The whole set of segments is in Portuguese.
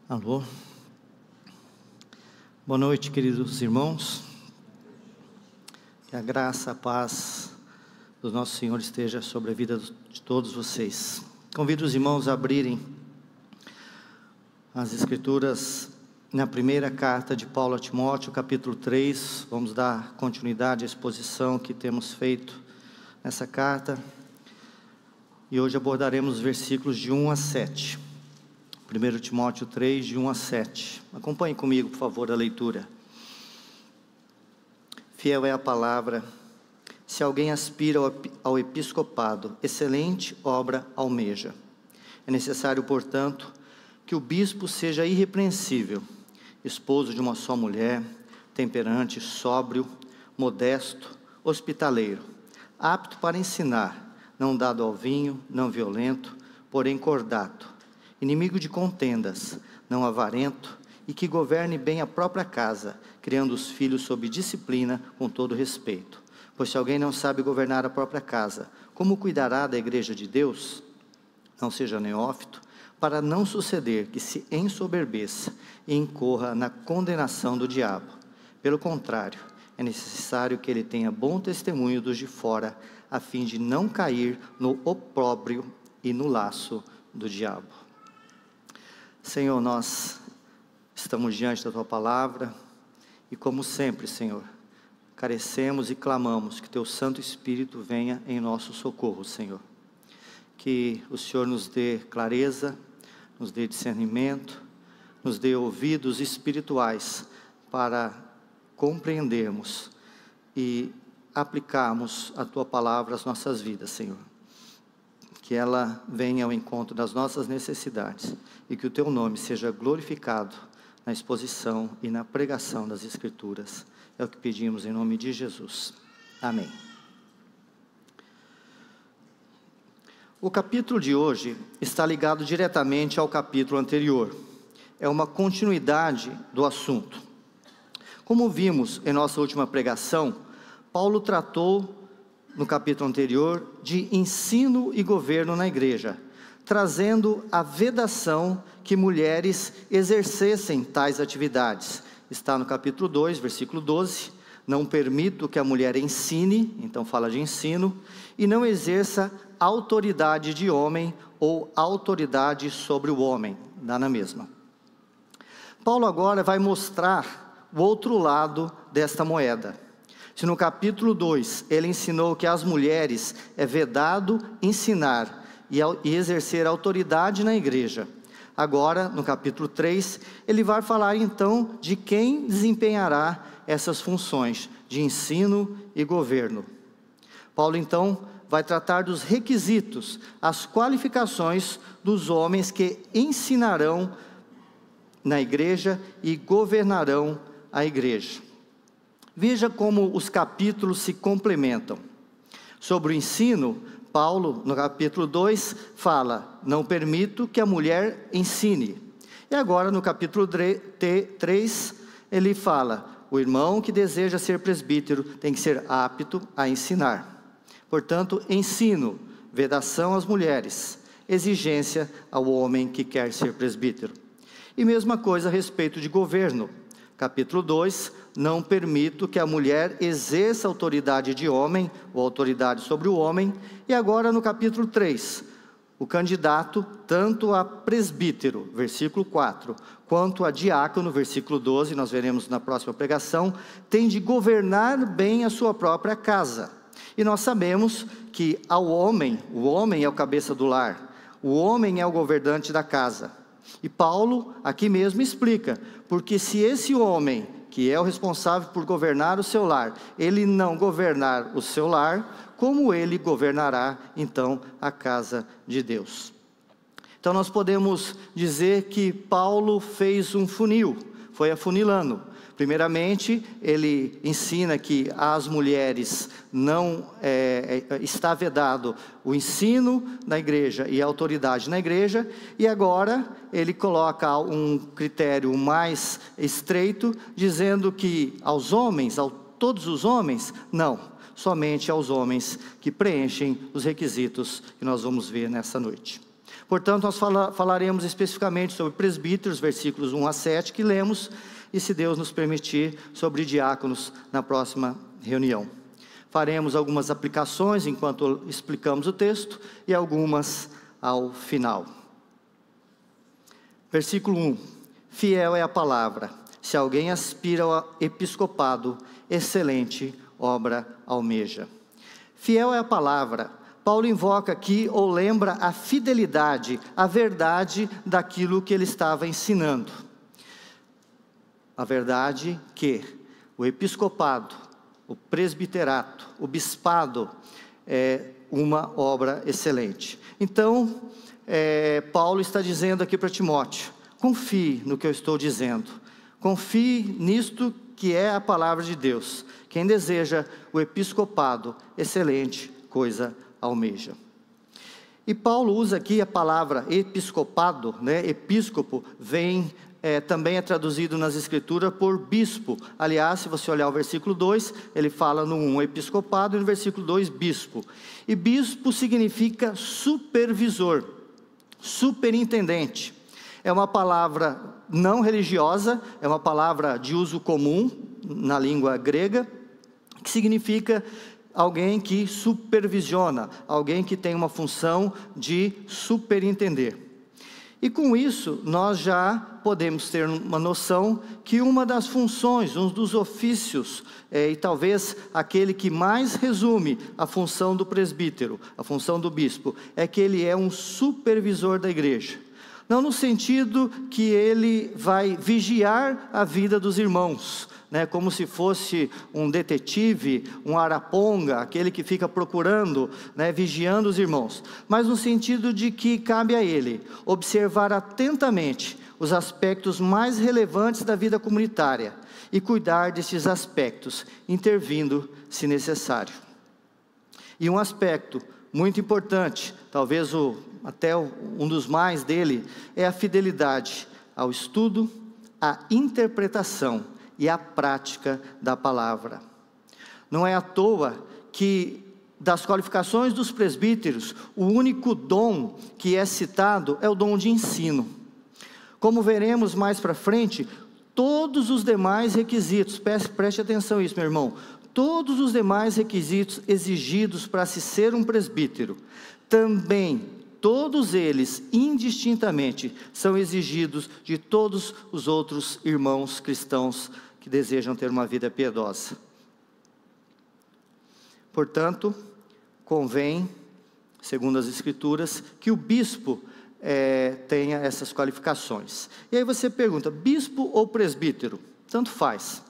Alô? Boa noite, queridos irmãos. Que a graça, a paz do nosso Senhor esteja sobre a vida de todos vocês. Convido os irmãos a abrirem as Escrituras na primeira carta de Paulo a Timóteo, capítulo 3. Vamos dar continuidade à exposição que temos feito nessa carta. E hoje abordaremos os versículos de 1 a 7. 1 Timóteo 3, de 1 a 7. Acompanhe comigo, por favor, a leitura. Fiel é a palavra. Se alguém aspira ao episcopado, excelente obra almeja. É necessário, portanto, que o bispo seja irrepreensível, esposo de uma só mulher, temperante, sóbrio, modesto, hospitaleiro, apto para ensinar, não dado ao vinho, não violento, porém cordato, inimigo de contendas, não avarento, e que governe bem a própria casa, criando os filhos sob disciplina com todo respeito. Pois se alguém não sabe governar a própria casa, como cuidará da igreja de Deus? Não seja neófito, para não suceder que se ensoberbeça e incorra na condenação do diabo. Pelo contrário, é necessário que ele tenha bom testemunho dos de fora, a fim de não cair no opróbrio e no laço do diabo. Senhor, nós estamos diante da Tua Palavra e, como sempre, Senhor, carecemos e clamamos que Teu Santo Espírito venha em nosso socorro, Senhor. Que o Senhor nos dê clareza, nos dê discernimento, nos dê ouvidos espirituais para compreendermos e aplicarmos a Tua Palavra às nossas vidas, Senhor. Que ela venha ao encontro das nossas necessidades e que o Teu nome seja glorificado na exposição e na pregação das Escrituras. É o que pedimos em nome de Jesus. Amém. O capítulo de hoje está ligado diretamente ao capítulo anterior. É uma continuidade do assunto. Como vimos em nossa última pregação, Paulo tratou no capítulo anterior, de ensino e governo na igreja, trazendo a vedação que mulheres exercessem tais atividades. Está no capítulo 2, versículo 12, não permito que a mulher ensine, então fala de ensino, e não exerça autoridade de homem ou autoridade sobre o homem, dá na mesma. Paulo agora vai mostrar o outro lado desta moeda. Se no capítulo 2 ele ensinou que às mulheres é vedado ensinar e exercer autoridade na igreja, agora no capítulo 3 ele vai falar então de quem desempenhará essas funções de ensino e governo. Paulo então vai tratar dos requisitos, as qualificações dos homens que ensinarão na igreja e governarão a igreja. Veja como os capítulos se complementam. Sobre o ensino, Paulo, no capítulo 2, fala, não permito que a mulher ensine. E agora, no capítulo 3, ele fala, o irmão que deseja ser presbítero tem que ser apto a ensinar. Portanto, ensino, vedação às mulheres, exigência ao homem que quer ser presbítero. E mesma coisa a respeito de governo. Capítulo 2, não permito que a mulher exerça autoridade de homem, ou autoridade sobre o homem. E agora no capítulo 3, o candidato tanto a presbítero, versículo 4, quanto a diácono, versículo 12, nós veremos na próxima pregação, tem de governar bem a sua própria casa. E nós sabemos que o homem é o cabeça do lar, o homem é o governante da casa. E Paulo aqui mesmo explica, porque se esse homem, que é o responsável por governar o seu lar, ele não governar o seu lar, como ele governará então a casa de Deus? Então nós podemos dizer que Paulo fez um funil, foi afunilando. Primeiramente, ele ensina que às mulheres não está vedado o ensino na igreja e a autoridade na igreja, e agora ele coloca um critério mais estreito, dizendo que aos homens, a todos os homens, não, somente aos homens que preenchem os requisitos que nós vamos ver nessa noite. Portanto, nós falaremos especificamente sobre presbíteros, versículos 1 a 7, que lemos, e se Deus nos permitir, sobre diáconos na próxima reunião. Faremos algumas aplicações enquanto explicamos o texto e algumas ao final. Versículo 1: fiel é a palavra, se alguém aspira ao episcopado, excelente obra almeja. Fiel é a palavra. Paulo invoca aqui, ou lembra, a fidelidade, a verdade daquilo que ele estava ensinando. A verdade que o episcopado, o presbiterato, o bispado é uma obra excelente. Então, Paulo está dizendo aqui para Timóteo: confie no que eu estou dizendo, confie nisto que é a palavra de Deus. Quem deseja o episcopado, excelente coisa almeja. E Paulo usa aqui a palavra episcopado, Episcopo também é traduzido nas escrituras por bispo. Aliás, se você olhar o versículo 2, ele fala no 1 episcopado e no versículo 2 bispo. E bispo significa supervisor, superintendente. É uma palavra não religiosa, é uma palavra de uso comum na língua grega, que significa alguém que supervisiona, alguém que tem uma função de superintender. E com isso, nós já podemos ter uma noção que uma das funções, um dos ofícios, e talvez aquele que mais resume a função do presbítero, a função do bispo, é que ele é um supervisor da igreja. Não no sentido que ele vai vigiar a vida dos irmãos, como se fosse um detetive, um araponga, aquele que fica procurando, vigiando os irmãos, mas no sentido de que cabe a ele observar atentamente os aspectos mais relevantes da vida comunitária e cuidar desses aspectos, intervindo se necessário. E um aspecto muito importante, talvez até um dos mais dele, é a fidelidade ao estudo, à interpretação e à prática da palavra. Não é à toa que, das qualificações dos presbíteros, o único dom que é citado é o dom de ensino. Como veremos mais para frente, todos os demais requisitos, preste atenção nisso, meu irmão, todos os demais requisitos exigidos para se ser um presbítero, também, todos eles, indistintamente, são exigidos de todos os outros irmãos cristãos que desejam ter uma vida piedosa. Portanto, convém, segundo as Escrituras, que o bispo tenha essas qualificações. E aí você pergunta, bispo ou presbítero? Tanto faz.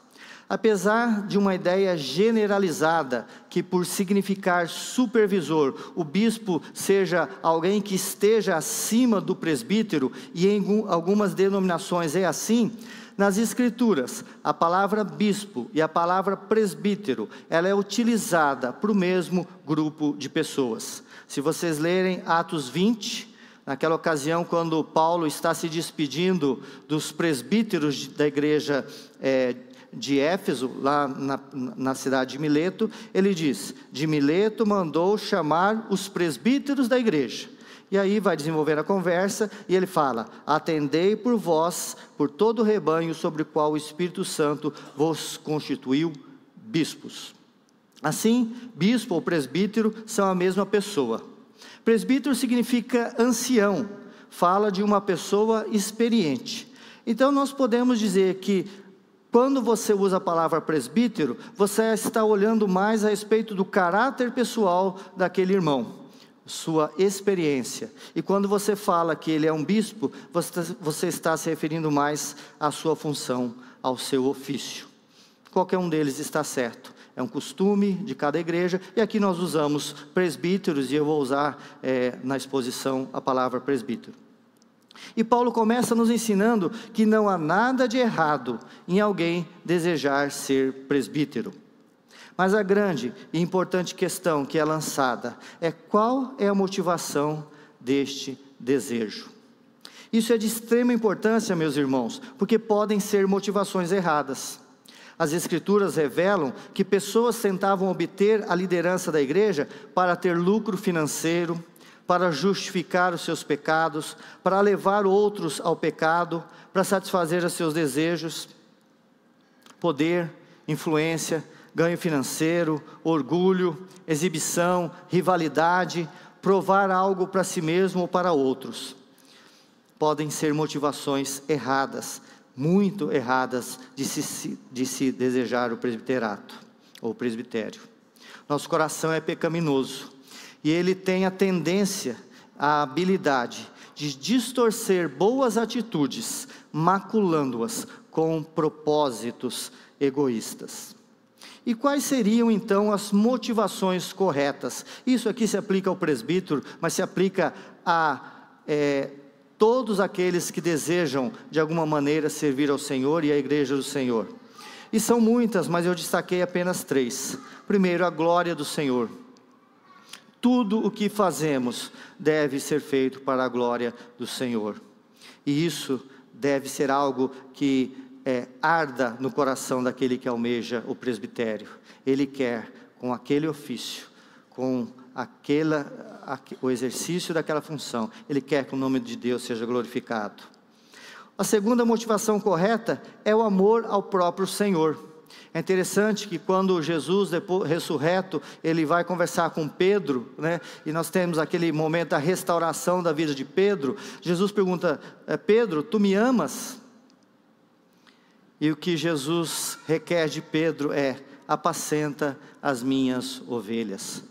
Apesar de uma ideia generalizada, que por significar supervisor, o bispo seja alguém que esteja acima do presbítero, e em algumas denominações é assim, nas Escrituras, a palavra bispo e a palavra presbítero, ela é utilizada para o mesmo grupo de pessoas. Se vocês lerem Atos 20, naquela ocasião quando Paulo está se despedindo dos presbíteros da igreja de Éfeso, lá na cidade de Mileto, ele diz, de Mileto mandou chamar os presbíteros da igreja. E aí vai desenvolver a conversa, e ele fala, atendei por vós, por todo o rebanho sobre o qual o Espírito Santo vos constituiu bispos. Assim, bispo ou presbítero são a mesma pessoa. Presbítero significa ancião, fala de uma pessoa experiente. Então nós podemos dizer que, quando você usa a palavra presbítero, você está olhando mais a respeito do caráter pessoal daquele irmão, sua experiência. E quando você fala que ele é um bispo, você está se referindo mais à sua função, ao seu ofício. Qualquer um deles está certo. É um costume de cada igreja, e aqui nós usamos presbíteros, e eu vou usar na exposição a palavra presbítero. E Paulo começa nos ensinando que não há nada de errado em alguém desejar ser presbítero. Mas a grande e importante questão que é lançada é qual é a motivação deste desejo. Isso é de extrema importância, meus irmãos, porque podem ser motivações erradas. As Escrituras revelam que pessoas tentavam obter a liderança da igreja para ter lucro financeiro, para justificar os seus pecados, para levar outros ao pecado, para satisfazer os seus desejos, poder, influência, ganho financeiro, orgulho, exibição, rivalidade, provar algo para si mesmo ou para outros. Podem ser motivações erradas, muito erradas, de se desejar o presbiterato ou o presbitério. Nosso coração é pecaminoso e ele tem a tendência, a habilidade de distorcer boas atitudes, maculando-as com propósitos egoístas. E quais seriam então as motivações corretas? Isso aqui se aplica ao presbítero, mas se aplica a todos aqueles que desejam de alguma maneira servir ao Senhor e à igreja do Senhor. E são muitas, mas eu destaquei apenas 3. Primeiro, a glória do Senhor. Tudo o que fazemos deve ser feito para a glória do Senhor. E isso deve ser algo que arda no coração daquele que almeja o presbitério. Ele quer, com aquele ofício, com o exercício daquela função, ele quer que o nome de Deus seja glorificado. A segunda motivação correta é o amor ao próprio Senhor. É interessante que quando Jesus, depois ressurreto, ele vai conversar com Pedro, né? E nós temos aquele momento da restauração da vida de Pedro. Jesus pergunta: Pedro, tu me amas? E o que Jesus requer de Pedro é: apacenta as minhas ovelhas.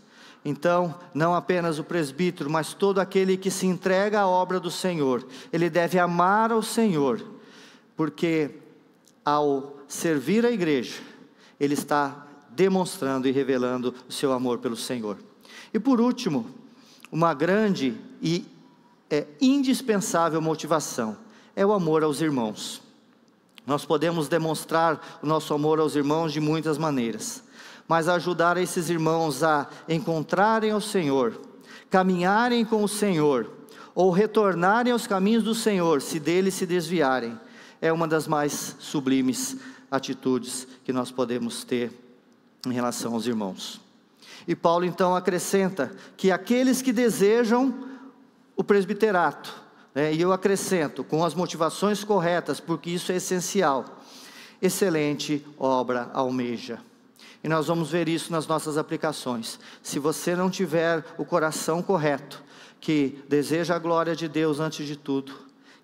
Então, não apenas o presbítero, mas todo aquele que se entrega à obra do Senhor, ele deve amar ao Senhor, porque ao servir a igreja, ele está demonstrando e revelando o seu amor pelo Senhor. E por último, uma grande e indispensável motivação é o amor aos irmãos. Nós podemos demonstrar o nosso amor aos irmãos de muitas maneiras, mas ajudar esses irmãos a encontrarem o Senhor, caminharem com o Senhor, ou retornarem aos caminhos do Senhor, se dele se desviarem, é uma das mais sublimes atitudes que nós podemos ter em relação aos irmãos. E Paulo então acrescenta que aqueles que desejam o presbiterato, e eu acrescento, com as motivações corretas, porque isso é essencial, excelente obra almeja. E nós vamos ver isso nas nossas aplicações. Se você não tiver o coração correto, que deseja a glória de Deus antes de tudo,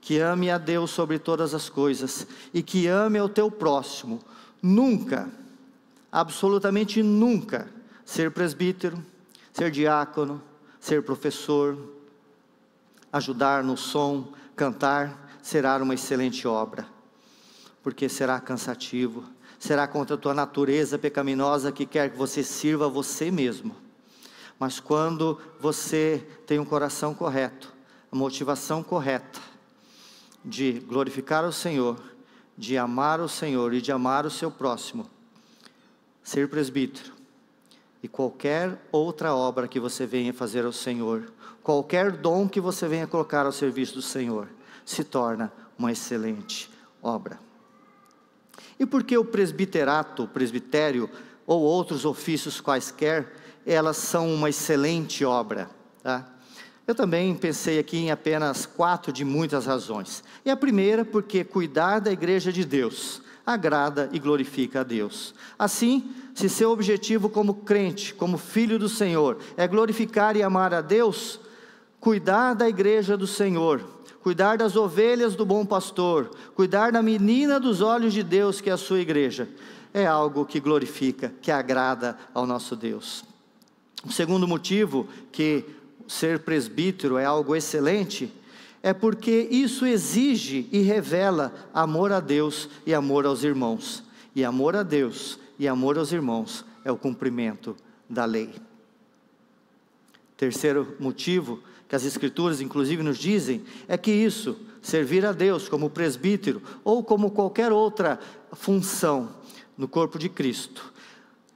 que ame a Deus sobre todas as coisas, e que ame ao teu próximo, nunca, absolutamente nunca, ser presbítero, ser diácono, ser professor, ajudar no som, cantar, será uma excelente obra, porque será cansativo, será contra a tua natureza pecaminosa que quer que você sirva a você mesmo. Mas quando você tem um coração correto, a motivação correta de glorificar o Senhor, de amar o Senhor e de amar o seu próximo, ser presbítero e qualquer outra obra que você venha fazer ao Senhor, qualquer dom que você venha colocar ao serviço do Senhor, se torna uma excelente obra. E por que o presbiterato, o presbitério, ou outros ofícios quaisquer, elas são uma excelente obra, tá? Eu também pensei aqui em apenas 4 de muitas razões. E a primeira, porque cuidar da igreja de Deus agrada e glorifica a Deus. Assim, se seu objetivo como crente, como filho do Senhor, é glorificar e amar a Deus, cuidar da igreja do Senhor, cuidar das ovelhas do bom pastor, cuidar da menina dos olhos de Deus, que é a sua igreja, é algo que glorifica, que agrada ao nosso Deus. O segundo motivo que ser presbítero é algo excelente, é porque isso exige e revela amor a Deus e amor aos irmãos. E amor a Deus e amor aos irmãos é o cumprimento da lei. Terceiro motivo que as Escrituras inclusive nos dizem, é que isso, servir a Deus como presbítero, ou como qualquer outra função no corpo de Cristo,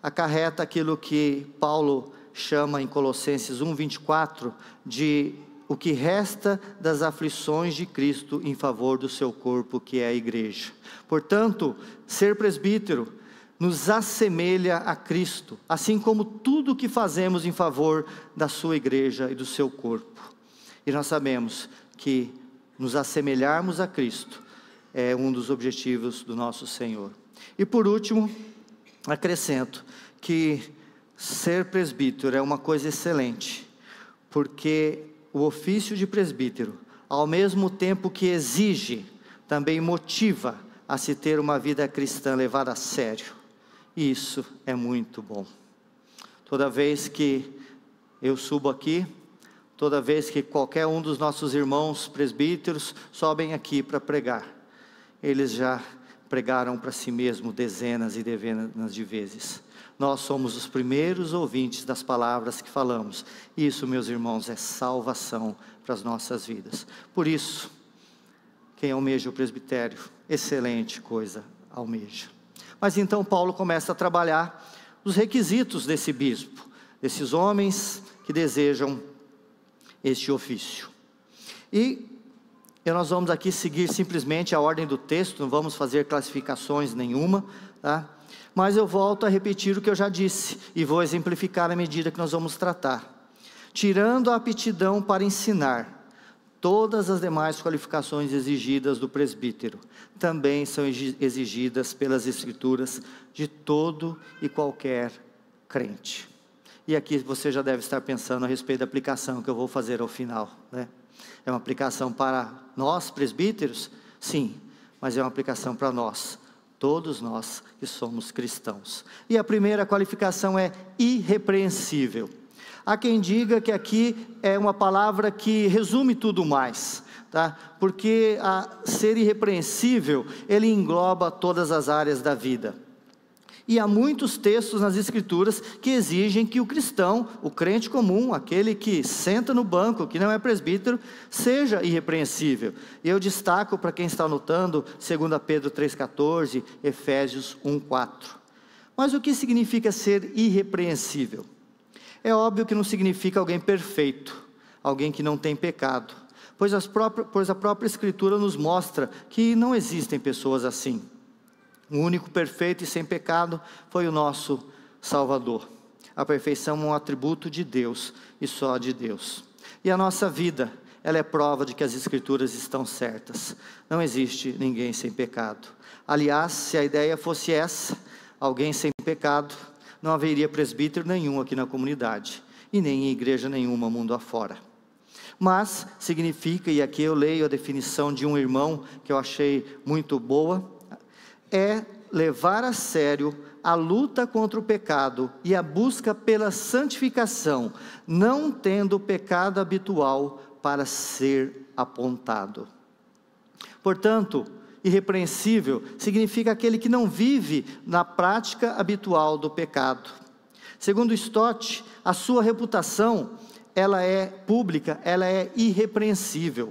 acarreta aquilo que Paulo chama em Colossenses 1:24, de o que resta das aflições de Cristo em favor do seu corpo, que é a igreja. Portanto, ser presbítero nos assemelha a Cristo, assim como tudo que fazemos em favor da sua igreja e do seu corpo. E nós sabemos que nos assemelharmos a Cristo é um dos objetivos do nosso Senhor. E por último, acrescento que ser presbítero é uma coisa excelente, porque o ofício de presbítero, ao mesmo tempo que exige, também motiva a se ter uma vida cristã levada a sério. E isso é muito bom. Toda vez que eu subo aqui, toda vez que qualquer um dos nossos irmãos presbíteros sobem aqui para pregar, eles já pregaram para si mesmo dezenas e dezenas de vezes. Nós somos os primeiros ouvintes das palavras que falamos. Isso, meus irmãos, é salvação para as nossas vidas. Por isso, quem almeja o presbitério, excelente coisa almeja. Mas então Paulo começa a trabalhar os requisitos desse bispo, desses homens que desejam este ofício. E nós vamos aqui seguir simplesmente a ordem do texto, não vamos fazer classificações nenhuma, tá? Mas eu volto a repetir o que eu já disse, e vou exemplificar à medida que nós vamos tratar. Tirando a aptidão para ensinar, todas as demais qualificações exigidas do presbítero, também são exigidas pelas Escrituras de todo e qualquer crente. E aqui você já deve estar pensando a respeito da aplicação que eu vou fazer ao final, né? É uma aplicação para nós, presbíteros? Sim, mas é uma aplicação para nós, todos nós que somos cristãos. E a primeira qualificação é irrepreensível. Há quem diga que aqui é uma palavra que resume tudo mais, tá? Porque ser irrepreensível, ele engloba todas as áreas da vida. E há muitos textos nas Escrituras que exigem que o cristão, o crente comum, aquele que senta no banco, que não é presbítero, seja irrepreensível. E eu destaco para quem está anotando, 2 Pedro 3,14, Efésios 1,4. Mas o que significa ser irrepreensível? É óbvio que não significa alguém perfeito, alguém que não tem pecado, pois a própria Escritura nos mostra que não existem pessoas assim. O único perfeito e sem pecado foi o nosso Salvador. A perfeição é um atributo de Deus e só de Deus. E a nossa vida, ela é prova de que as Escrituras estão certas. Não existe ninguém sem pecado. Aliás, se a ideia fosse essa, alguém sem pecado, não haveria presbítero nenhum aqui na comunidade, e nem em igreja nenhuma mundo afora. Mas significa, e aqui eu leio a definição de um irmão que eu achei muito boa, é levar a sério a luta contra o pecado e a busca pela santificação, não tendo o pecado habitual para ser apontado. Portanto, irrepreensível significa aquele que não vive na prática habitual do pecado. Segundo Stott, a sua reputação, ela é pública, ela é irrepreensível.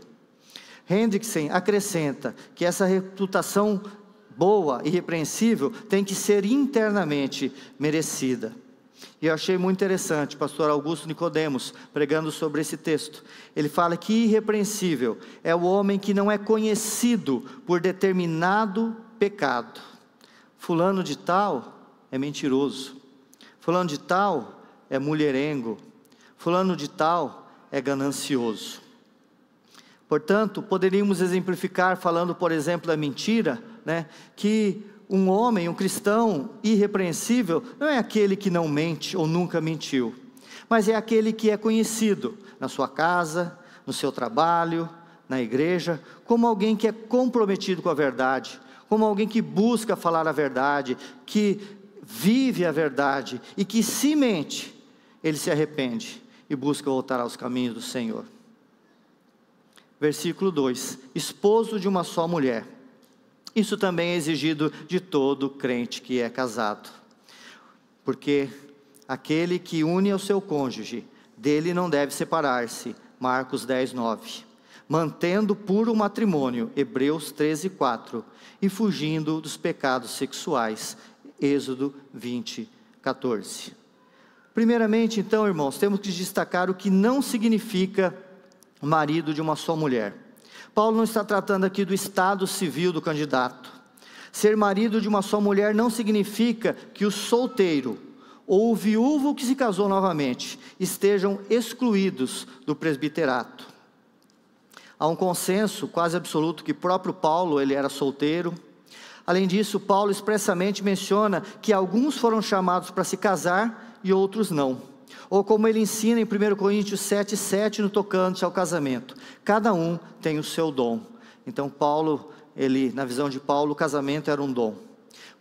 Hendrickson acrescenta que essa reputação boa, irrepreensível, tem que ser internamente merecida. E eu achei muito interessante, o pastor Augusto Nicodemos, pregando sobre esse texto. Ele fala que irrepreensível é o homem que não é conhecido por determinado pecado. Fulano de tal é mentiroso. Fulano de tal é mulherengo. Fulano de tal é ganancioso. Portanto, poderíamos exemplificar falando, por exemplo, da mentira, né? Que um homem, um cristão irrepreensível, não é aquele que não mente ou nunca mentiu, mas é aquele que é conhecido na sua casa, no seu trabalho, na igreja, como alguém que é comprometido com a verdade, como alguém que busca falar a verdade, que vive a verdade, e que se mente, ele se arrepende e busca voltar aos caminhos do Senhor. Versículo 2, esposo de uma só mulher. Isso também é exigido de todo crente que é casado, porque aquele que une ao seu cônjuge, dele não deve separar-se, Marcos 10, 9, mantendo puro o matrimônio, Hebreus 13, 4, e fugindo dos pecados sexuais, Êxodo 20, 14. Primeiramente, então, irmãos, temos que destacar o que não significa marido de uma só mulher. Paulo não está tratando aqui do estado civil do candidato. Ser marido de uma só mulher não significa que o solteiro ou o viúvo que se casou novamente estejam excluídos do presbiterato. Há um consenso quase absoluto que próprio Paulo, ele era solteiro. Além disso, Paulo expressamente menciona que alguns foram chamados para se casar e outros não. Ou como ele ensina em 1 Coríntios 7,7 no tocante ao casamento: cada um tem o seu dom. Então Paulo, na visão de Paulo, o casamento era um dom.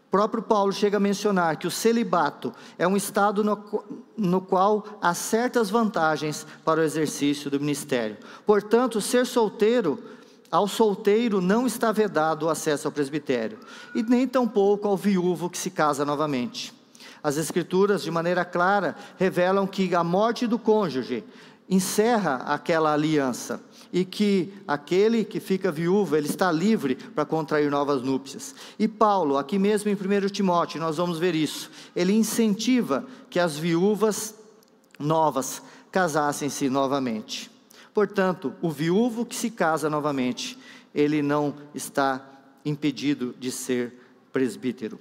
O próprio Paulo chega a mencionar que o celibato é um estado no qual há certas vantagens para o exercício do ministério. Portanto, ao solteiro não está vedado o acesso ao presbitério, e nem tampouco ao viúvo que se casa novamente. As Escrituras, de maneira clara, revelam que a morte do cônjuge encerra aquela aliança, e que aquele que fica viúvo, ele está livre para contrair novas núpcias. E Paulo, aqui mesmo em 1 Timóteo, nós vamos ver isso, ele incentiva que as viúvas novas casassem-se novamente. Portanto, o viúvo que se casa novamente, ele não está impedido de ser presbítero.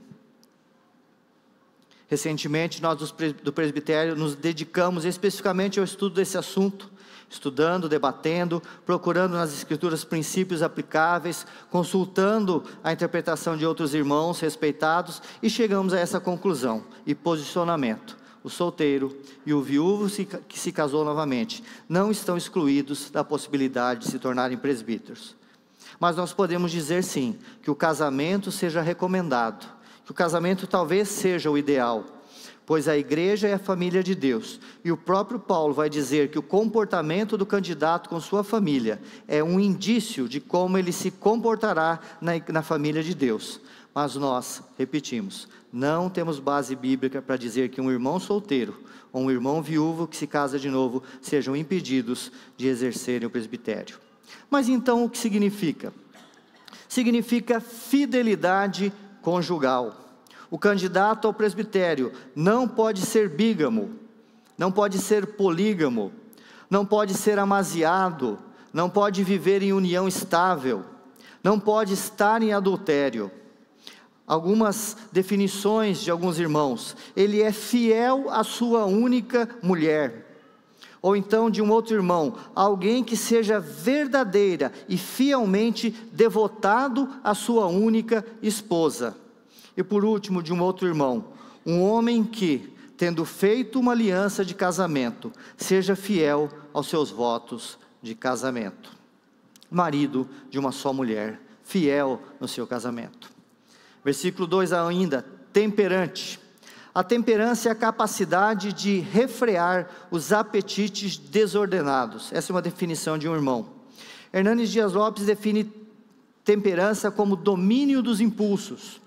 Recentemente, nós do presbitério nos dedicamos especificamente ao estudo desse assunto, estudando, debatendo, procurando nas Escrituras princípios aplicáveis, consultando a interpretação de outros irmãos respeitados, e chegamos a essa conclusão e posicionamento: o solteiro e o viúvo que se casou novamente não estão excluídos da possibilidade de se tornarem presbíteros. Mas nós podemos dizer sim, que o casamento seja recomendado, que o casamento talvez seja o ideal, pois a igreja é a família de Deus, e o próprio Paulo vai dizer que o comportamento do candidato com sua família é um indício de como ele se comportará na família de Deus. Mas nós, repetimos, não temos base bíblica para dizer que um irmão solteiro ou um irmão viúvo que se casa de novo sejam impedidos de exercerem o presbitério. Mas então o que significa? Significa fidelidade conjugal. O candidato ao presbitério não pode ser bígamo, não pode ser polígamo, não pode ser amaziado, não pode viver em união estável, não pode estar em adultério. Algumas definições de alguns irmãos: ele é fiel à sua única mulher. Ou então de um outro irmão: alguém que seja verdadeira e fielmente devotado à sua única esposa. E por último, de um outro irmão: um homem que, tendo feito uma aliança de casamento, seja fiel aos seus votos de casamento. Marido de uma só mulher, fiel no seu casamento. Versículo 2 ainda: temperante. A temperança é a capacidade de refrear os apetites desordenados. Essa é uma definição de um irmão. Hernanes Dias Lopes define temperança como domínio dos impulsos.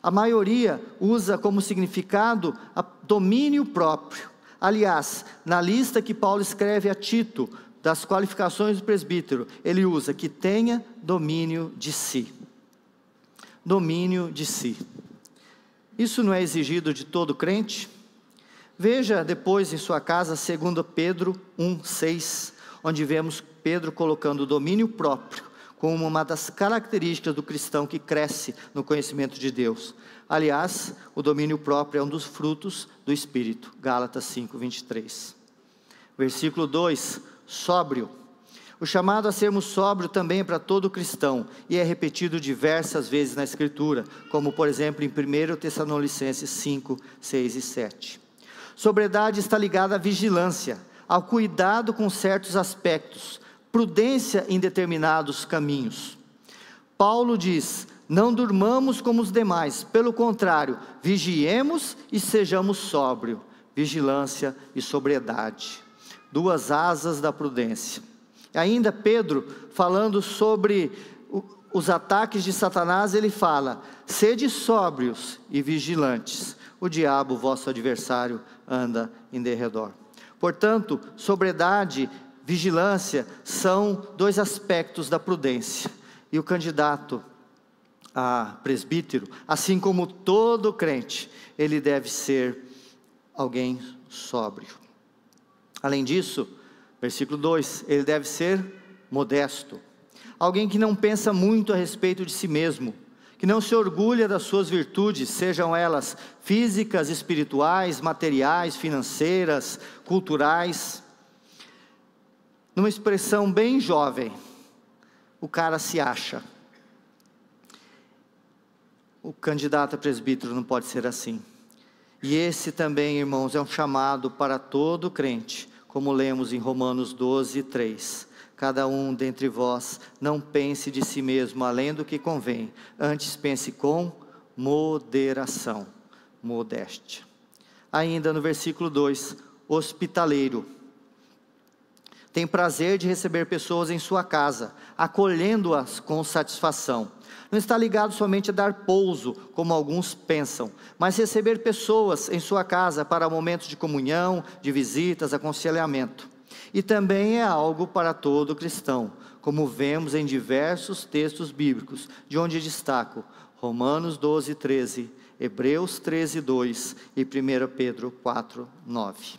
A maioria usa como significado domínio próprio. Aliás, na lista que Paulo escreve a Tito, das qualificações do presbítero, ele usa que tenha domínio de si. Domínio de si. Isso não é exigido de todo crente? Veja depois em sua casa 2 Pedro 1,6, onde vemos Pedro colocando o domínio próprio como uma das características do cristão que cresce no conhecimento de Deus. Aliás, o domínio próprio é um dos frutos do Espírito. Gálatas 5:23. Versículo 2, sóbrio. O chamado a sermos sóbrio também é para todo cristão, e é repetido diversas vezes na Escritura, como por exemplo em 1 Tessalonicenses 5, 6 e 7. Sobriedade está ligada à vigilância, ao cuidado com certos aspectos, prudência em determinados caminhos. Paulo diz: não durmamos como os demais, pelo contrário, vigiemos e sejamos sóbrios. Vigilância e sobriedade, duas asas da prudência. Ainda Pedro, falando sobre os ataques de Satanás, ele fala: sede sóbrios e vigilantes, o diabo, vosso adversário, anda em derredor. Portanto, sobriedade, vigilância são dois aspectos da prudência, e o candidato a presbítero, assim como todo crente, ele deve ser alguém sóbrio. Além disso, versículo 2, ele deve ser modesto, alguém que não pensa muito a respeito de si mesmo, que não se orgulha das suas virtudes, sejam elas físicas, espirituais, materiais, financeiras, culturais. Numa expressão bem jovem, o cara se acha. O candidato a presbítero não pode ser assim. E esse também, irmãos, é um chamado para todo crente, como lemos em Romanos 12, 3. Cada um dentre vós não pense de si mesmo além do que convém, antes pense com moderação, modéstia. Ainda no versículo 2, hospitaleiro. Tem prazer de receber pessoas em sua casa, acolhendo-as com satisfação. Não está ligado somente a dar pouso, como alguns pensam, mas receber pessoas em sua casa para momentos de comunhão, de visitas, aconselhamento. E também é algo para todo cristão, como vemos em diversos textos bíblicos, de onde destaco Romanos 12, 13, Hebreus 13, 2 e 1 Pedro 4, 9.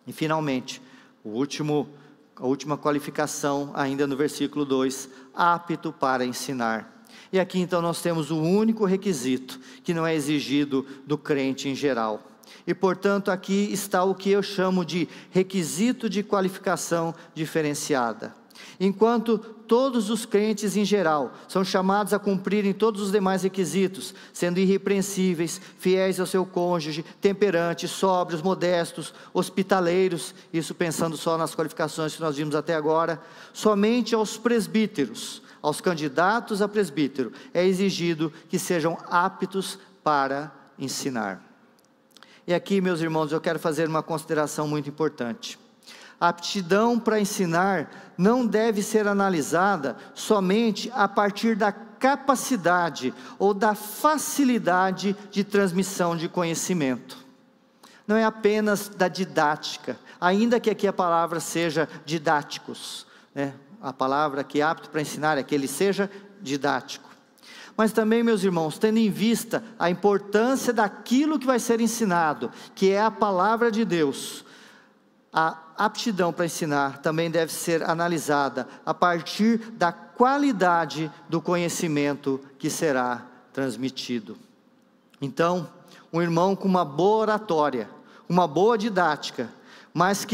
E finalmente, a última qualificação, ainda no versículo 2, apto para ensinar. E aqui então nós temos o único requisito, que não é exigido do crente em geral. E portanto aqui está o que eu chamo de requisito de qualificação diferenciada. Enquanto todos os crentes em geral são chamados a cumprirem todos os demais requisitos, sendo irrepreensíveis, fiéis ao seu cônjuge, temperantes, sóbrios, modestos, hospitaleiros, isso pensando só nas qualificações que nós vimos até agora, somente aos presbíteros, aos candidatos a presbítero, é exigido que sejam aptos para ensinar. E aqui, meus irmãos, eu quero fazer uma consideração muito importante. A aptidão para ensinar não deve ser analisada somente a partir da capacidade ou da facilidade de transmissão de conhecimento. Não é apenas da didática, ainda que aqui a palavra seja didáticos, né? A palavra que é apto para ensinar é que ele seja didático. Mas também, meus irmãos, tendo em vista a importância daquilo que vai ser ensinado, que é a palavra de Deus, a aptidão para ensinar também deve ser analisada a partir da qualidade do conhecimento que será transmitido. Então, um irmão com uma boa oratória, uma boa didática, mas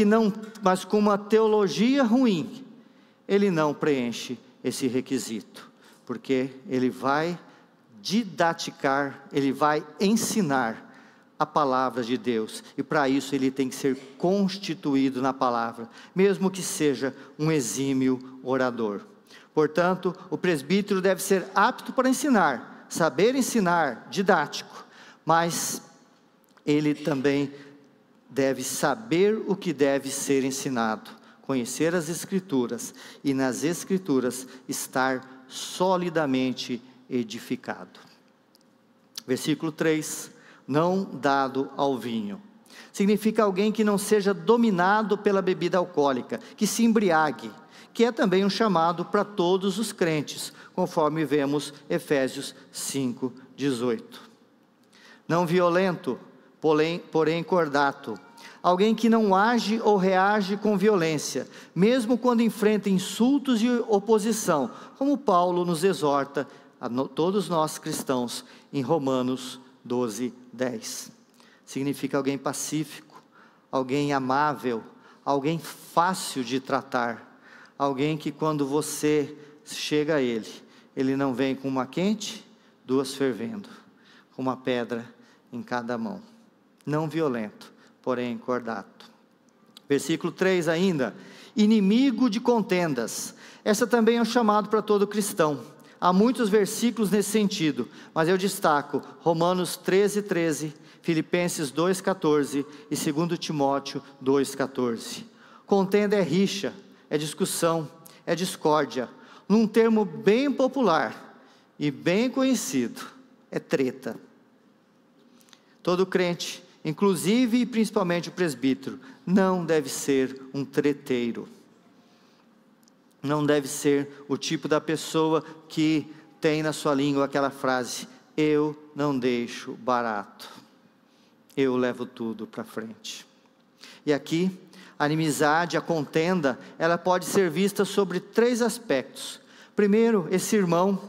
com uma teologia ruim, ele não preenche esse requisito, porque ele vai didaticar, ele vai ensinar a palavra de Deus, e para isso ele tem que ser constituído na palavra, mesmo que seja um exímio orador. Portanto, o presbítero deve ser apto para ensinar, saber ensinar, didático, mas ele também deve saber o que deve ser ensinado, conhecer as Escrituras, e nas Escrituras estar solidamente edificado. Versículo 3, não dado ao vinho, significa alguém que não seja dominado pela bebida alcoólica, que se embriague, que é também um chamado para todos os crentes, conforme vemos Efésios 5, 18. Não violento, porém cordato, alguém que não age ou reage com violência, mesmo quando enfrenta insultos e oposição, como Paulo nos exorta a todos nós cristãos em Romanos 12, 10. Significa alguém pacífico, alguém amável, alguém fácil de tratar, alguém que quando você chega a ele não vem com uma quente, duas fervendo, com uma pedra em cada mão. Não violento, porém cordato. Versículo 3 ainda, inimigo de contendas. Essa também é um chamado para todo cristão. Há muitos versículos nesse sentido, mas eu destaco Romanos 13, 13, Filipenses 2, 14 e 2 Timóteo 2, 14. Contenda é rixa, é discussão, é discórdia. Num termo bem popular e bem conhecido, é treta. Todo crente, inclusive e principalmente o presbítero, não deve ser um treteiro. Não deve ser o tipo da pessoa que tem na sua língua aquela frase: eu não deixo barato, eu levo tudo para frente. E aqui, a inimizade, a contenda, ela pode ser vista sobre 3 aspectos. Primeiro, esse irmão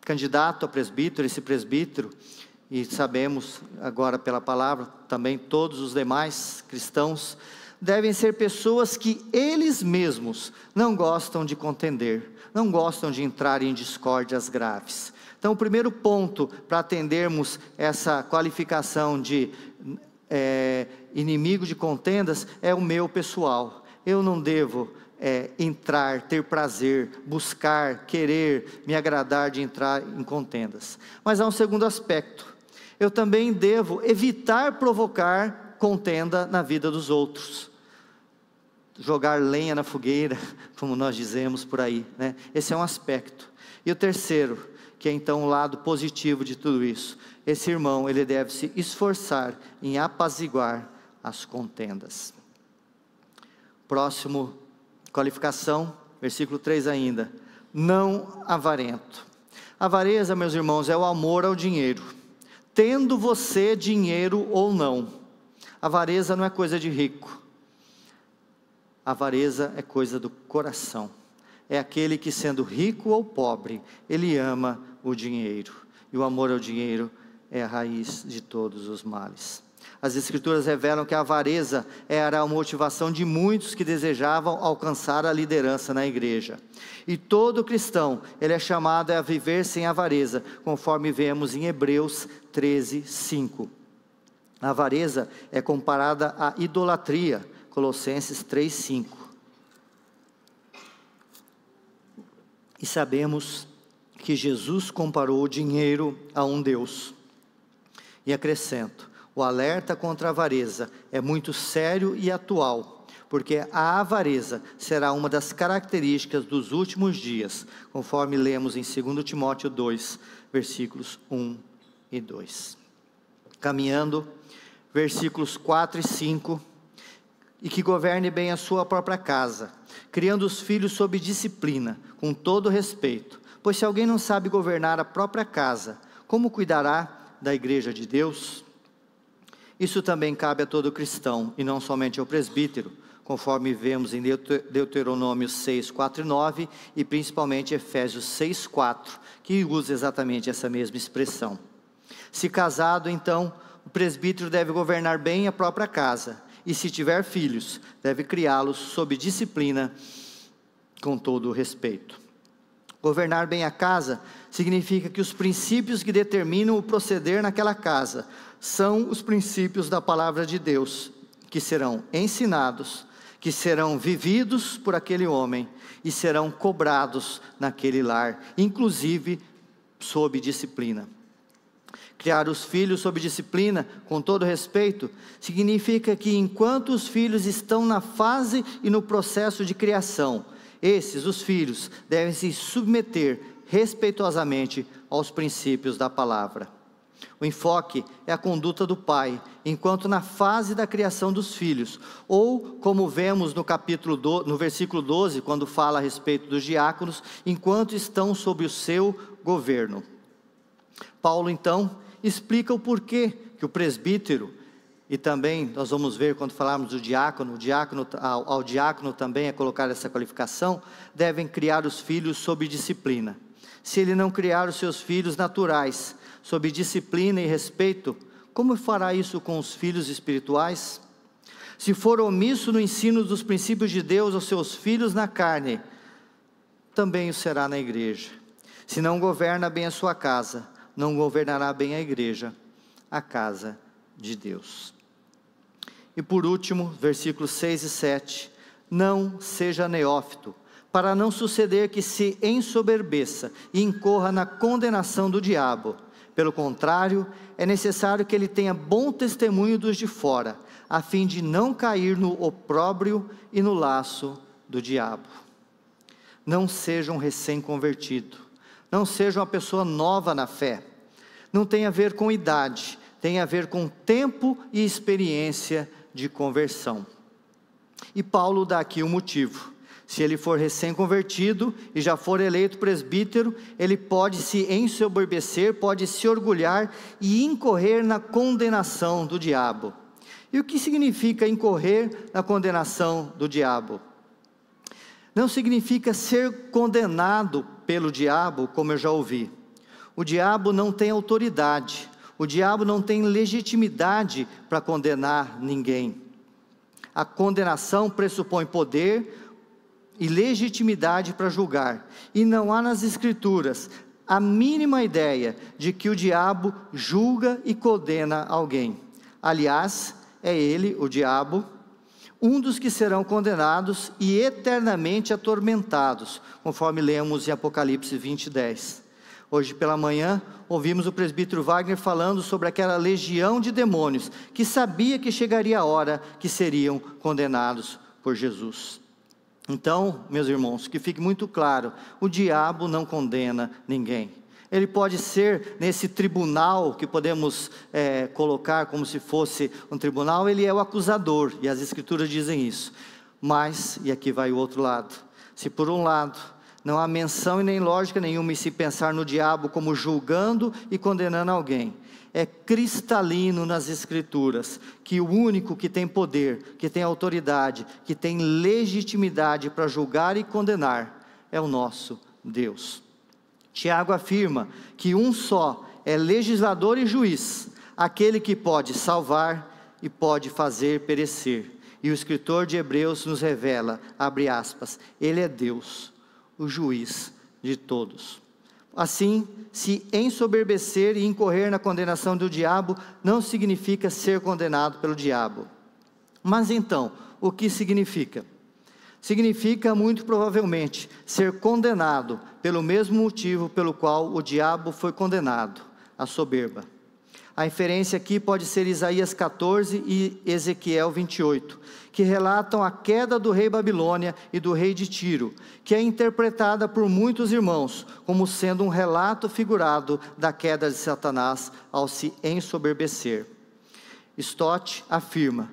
candidato a presbítero, esse presbítero, e sabemos agora pela palavra, também todos os demais cristãos, devem ser pessoas que eles mesmos não gostam de contender, não gostam de entrar em discórdias graves. Então o primeiro ponto para atendermos essa qualificação de inimigo de contendas é o meu pessoal. Eu não devo entrar, ter prazer, buscar, querer, me agradar de entrar em contendas. Mas há um segundo aspecto. Eu também devo evitar provocar contenda na vida dos outros. Jogar lenha na fogueira, como nós dizemos por aí, né? Esse é um aspecto. E o terceiro, que é então o lado positivo de tudo isso. Esse irmão, ele deve se esforçar em apaziguar as contendas. Próximo qualificação, versículo 3 ainda. Não avarento. Avareza, meus irmãos, é o amor ao dinheiro. Tendo você dinheiro ou não. Avareza não é coisa de rico. Avareza é coisa do coração. É aquele que, sendo rico ou pobre, ele ama o dinheiro. E o amor ao dinheiro é a raiz de todos os males. As Escrituras revelam que a avareza era a motivação de muitos que desejavam alcançar a liderança na igreja. E todo cristão, ele é chamado a viver sem avareza, conforme vemos em Hebreus 13, 5. A avareza é comparada à idolatria, Colossenses 3, 5. E sabemos que Jesus comparou o dinheiro a um Deus. E acrescento, o alerta contra a avareza é muito sério e atual, porque a avareza será uma das características dos últimos dias, conforme lemos em 2 Timóteo 2, versículos 1 e 2. Caminhando, versículos 4 e 5, e que governe bem a sua própria casa, criando os filhos sob disciplina, com todo respeito, pois se alguém não sabe governar a própria casa, como cuidará da igreja de Deus? Isso também cabe a todo cristão, e não somente ao presbítero, conforme vemos em Deuteronômio 6, 4 e 9, e principalmente Efésios 6, 4, que usa exatamente essa mesma expressão. Se casado, então, o presbítero deve governar bem a própria casa, e se tiver filhos, deve criá-los sob disciplina, com todo o respeito. Governar bem a casa significa que os princípios que determinam o proceder naquela casa são os princípios da palavra de Deus, que serão ensinados, que serão vividos por aquele homem e serão cobrados naquele lar, inclusive sob disciplina. Criar os filhos sob disciplina, com todo respeito, significa que enquanto os filhos estão na fase e no processo de criação, os filhos, devem se submeter respeitosamente aos princípios da palavra. O enfoque é a conduta do pai, enquanto na fase da criação dos filhos, ou como vemos no versículo 12, quando fala a respeito dos diáconos, enquanto estão sob o seu governo. Paulo então explica o porquê que o presbítero, e também nós vamos ver quando falarmos do diácono, ao diácono também é colocar essa qualificação, devem criar os filhos sob disciplina. Se ele não criar os seus filhos naturais, sob disciplina e respeito, como fará isso com os filhos espirituais? Se for omisso no ensino dos princípios de Deus aos seus filhos na carne, também o será na igreja. Se não governa bem a sua casa, não governará bem a igreja, a casa de Deus. E por último, versículos 6 e 7, não seja neófito, para não suceder que se ensoberbeça e incorra na condenação do diabo. Pelo contrário, é necessário que ele tenha bom testemunho dos de fora, a fim de não cair no opróbrio e no laço do diabo. Não seja um recém-convertido, não seja uma pessoa nova na fé, não tem a ver com idade, tem a ver com tempo e experiência de conversão. E Paulo dá aqui um motivo. Se ele for recém-convertido e já for eleito presbítero, ele pode se ensoberbecer, pode se orgulhar e incorrer na condenação do diabo. E o que significa incorrer na condenação do diabo? Não significa ser condenado pelo diabo, como eu já ouvi. O diabo não tem autoridade, o diabo não tem legitimidade para condenar ninguém. A condenação pressupõe poder e legitimidade para julgar, e não há nas Escrituras a mínima ideia de que o diabo julga e condena alguém. Aliás, é ele, o diabo, um dos que serão condenados e eternamente atormentados, conforme lemos em Apocalipse 20:10. Hoje pela manhã, ouvimos o presbítero Wagner falando sobre aquela legião de demônios, que sabia que chegaria a hora que seriam condenados por Jesus. Então, meus irmãos, que fique muito claro, o diabo não condena ninguém. Ele pode ser nesse tribunal que podemos colocar como se fosse um tribunal, ele é o acusador, e as Escrituras dizem isso. Mas, e aqui vai o outro lado, se por um lado não há menção e nem lógica nenhuma em se pensar no diabo como julgando e condenando alguém, é cristalino nas Escrituras que o único que tem poder, que tem autoridade, que tem legitimidade para julgar e condenar é o nosso Deus. Tiago afirma que um só é legislador e juiz, aquele que pode salvar e pode fazer perecer. E o escritor de Hebreus nos revela, abre aspas, ele é Deus, o juiz de todos. Assim, se ensoberbecer e incorrer na condenação do diabo, não significa ser condenado pelo diabo. Mas então, o que significa? Significa, muito provavelmente, ser condenado pelo mesmo motivo pelo qual o diabo foi condenado, a soberba. A inferência aqui pode ser Isaías 14 e Ezequiel 28, que relatam a queda do rei Babilônia e do rei de Tiro, que é interpretada por muitos irmãos como sendo um relato figurado da queda de Satanás ao se ensoberbecer. Stott afirma,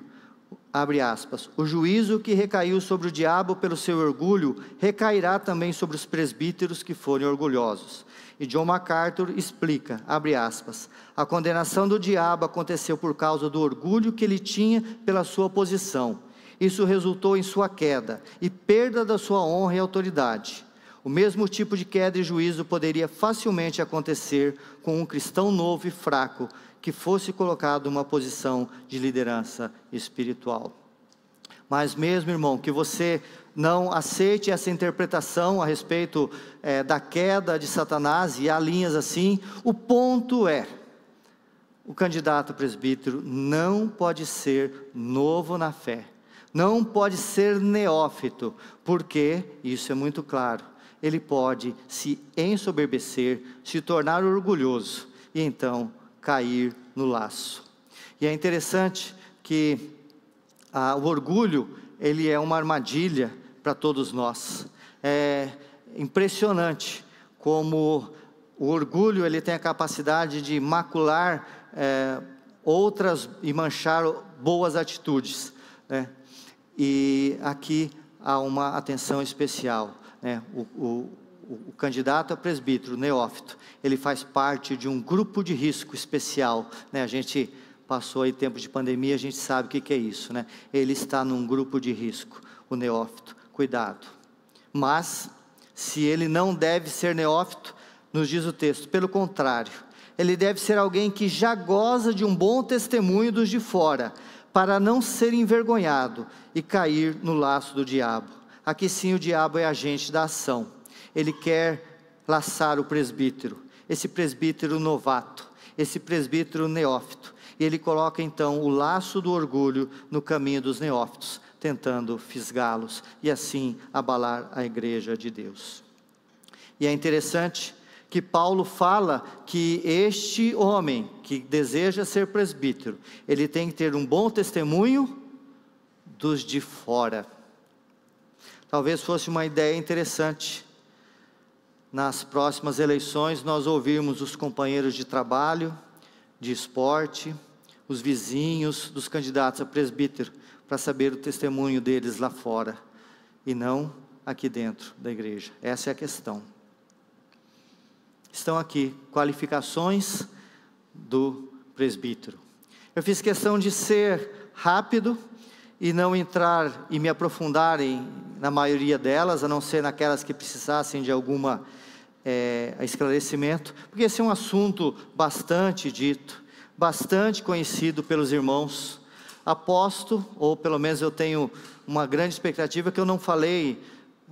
abre aspas, o juízo que recaiu sobre o diabo pelo seu orgulho, recairá também sobre os presbíteros que forem orgulhosos. E John MacArthur explica, abre aspas, a condenação do diabo aconteceu por causa do orgulho que ele tinha pela sua posição. Isso resultou em sua queda e perda da sua honra e autoridade. O mesmo tipo de queda e juízo poderia facilmente acontecer com um cristão novo e fraco, que fosse colocado numa posição de liderança espiritual. Mas mesmo, irmão, que você não aceite essa interpretação a respeito da queda de Satanás, e há linhas assim, o ponto é, o candidato a presbítero não pode ser novo na fé, não pode ser neófito, porque, isso é muito claro, ele pode se ensoberbecer, se tornar orgulhoso, e então cair no laço. E é interessante que o orgulho, ele é uma armadilha para todos nós. É impressionante como o orgulho, ele tem a capacidade de macular outras e manchar boas atitudes, né? E aqui há uma atenção especial, né? O candidato a presbítero, neófito, ele faz parte de um grupo de risco especial, né? A gente passou aí tempo de pandemia, a gente sabe o que é isso, né? Ele está num grupo de risco, o neófito, cuidado. Mas, se ele não deve ser neófito, nos diz o texto, pelo contrário, ele deve ser alguém que já goza de um bom testemunho dos de fora, para não ser envergonhado e cair no laço do diabo. Aqui sim o diabo é agente da ação. Ele quer laçar o presbítero, esse presbítero novato, esse presbítero neófito, e ele coloca então o laço do orgulho no caminho dos neófitos, tentando fisgá-los, e assim abalar a igreja de Deus. E é interessante que Paulo fala que este homem, que deseja ser presbítero, ele tem que ter um bom testemunho dos de fora. Talvez fosse uma ideia interessante, nas próximas eleições, nós ouvirmos os companheiros de trabalho, de esporte, os vizinhos dos candidatos a presbítero, para saber o testemunho deles lá fora, e não aqui dentro da igreja. Essa é a questão. Estão aqui qualificações do presbítero. Eu fiz questão de ser rápido e não entrar e me aprofundar na maioria delas, a não ser naquelas que precisassem de alguma esclarecimento, porque esse é um assunto bastante dito, bastante conhecido pelos irmãos. Aposto, ou pelo menos eu tenho uma grande expectativa, que eu não falei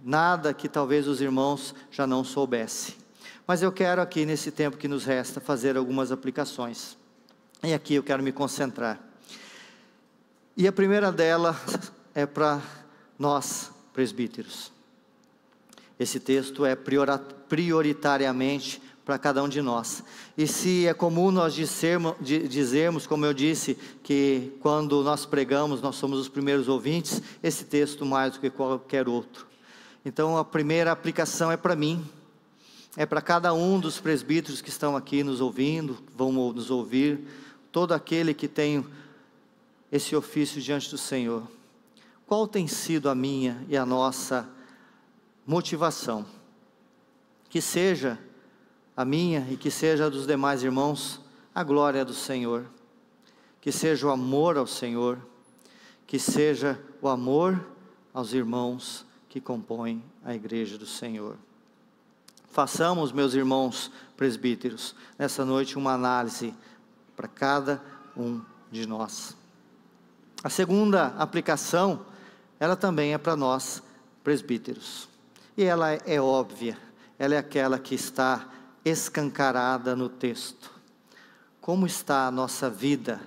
nada que talvez os irmãos já não soubessem. Mas eu quero aqui, nesse tempo que nos resta, fazer algumas aplicações. E aqui eu quero me concentrar. E a primeira delas é para nós, presbíteros. Esse texto é prioritariamente para cada um de nós. E se é comum nós dizermos, como eu disse, que quando nós pregamos, nós somos os primeiros ouvintes, esse texto mais do que qualquer outro. Então a primeira aplicação é para mim, é para cada um dos presbíteros que estão aqui nos ouvindo, vão nos ouvir, todo aquele que tem esse ofício diante do Senhor. Qual tem sido a minha e a nossa motivação? Que seja a minha e que seja a dos demais irmãos, a glória do Senhor, que seja o amor ao Senhor, que seja o amor aos irmãos que compõem a igreja do Senhor. Façamos, meus irmãos presbíteros, nessa noite uma análise para cada um de nós. A segunda aplicação, ela também é para nós presbíteros, e ela é óbvia, ela é aquela que está escancarada no texto. Como está a nossa vida,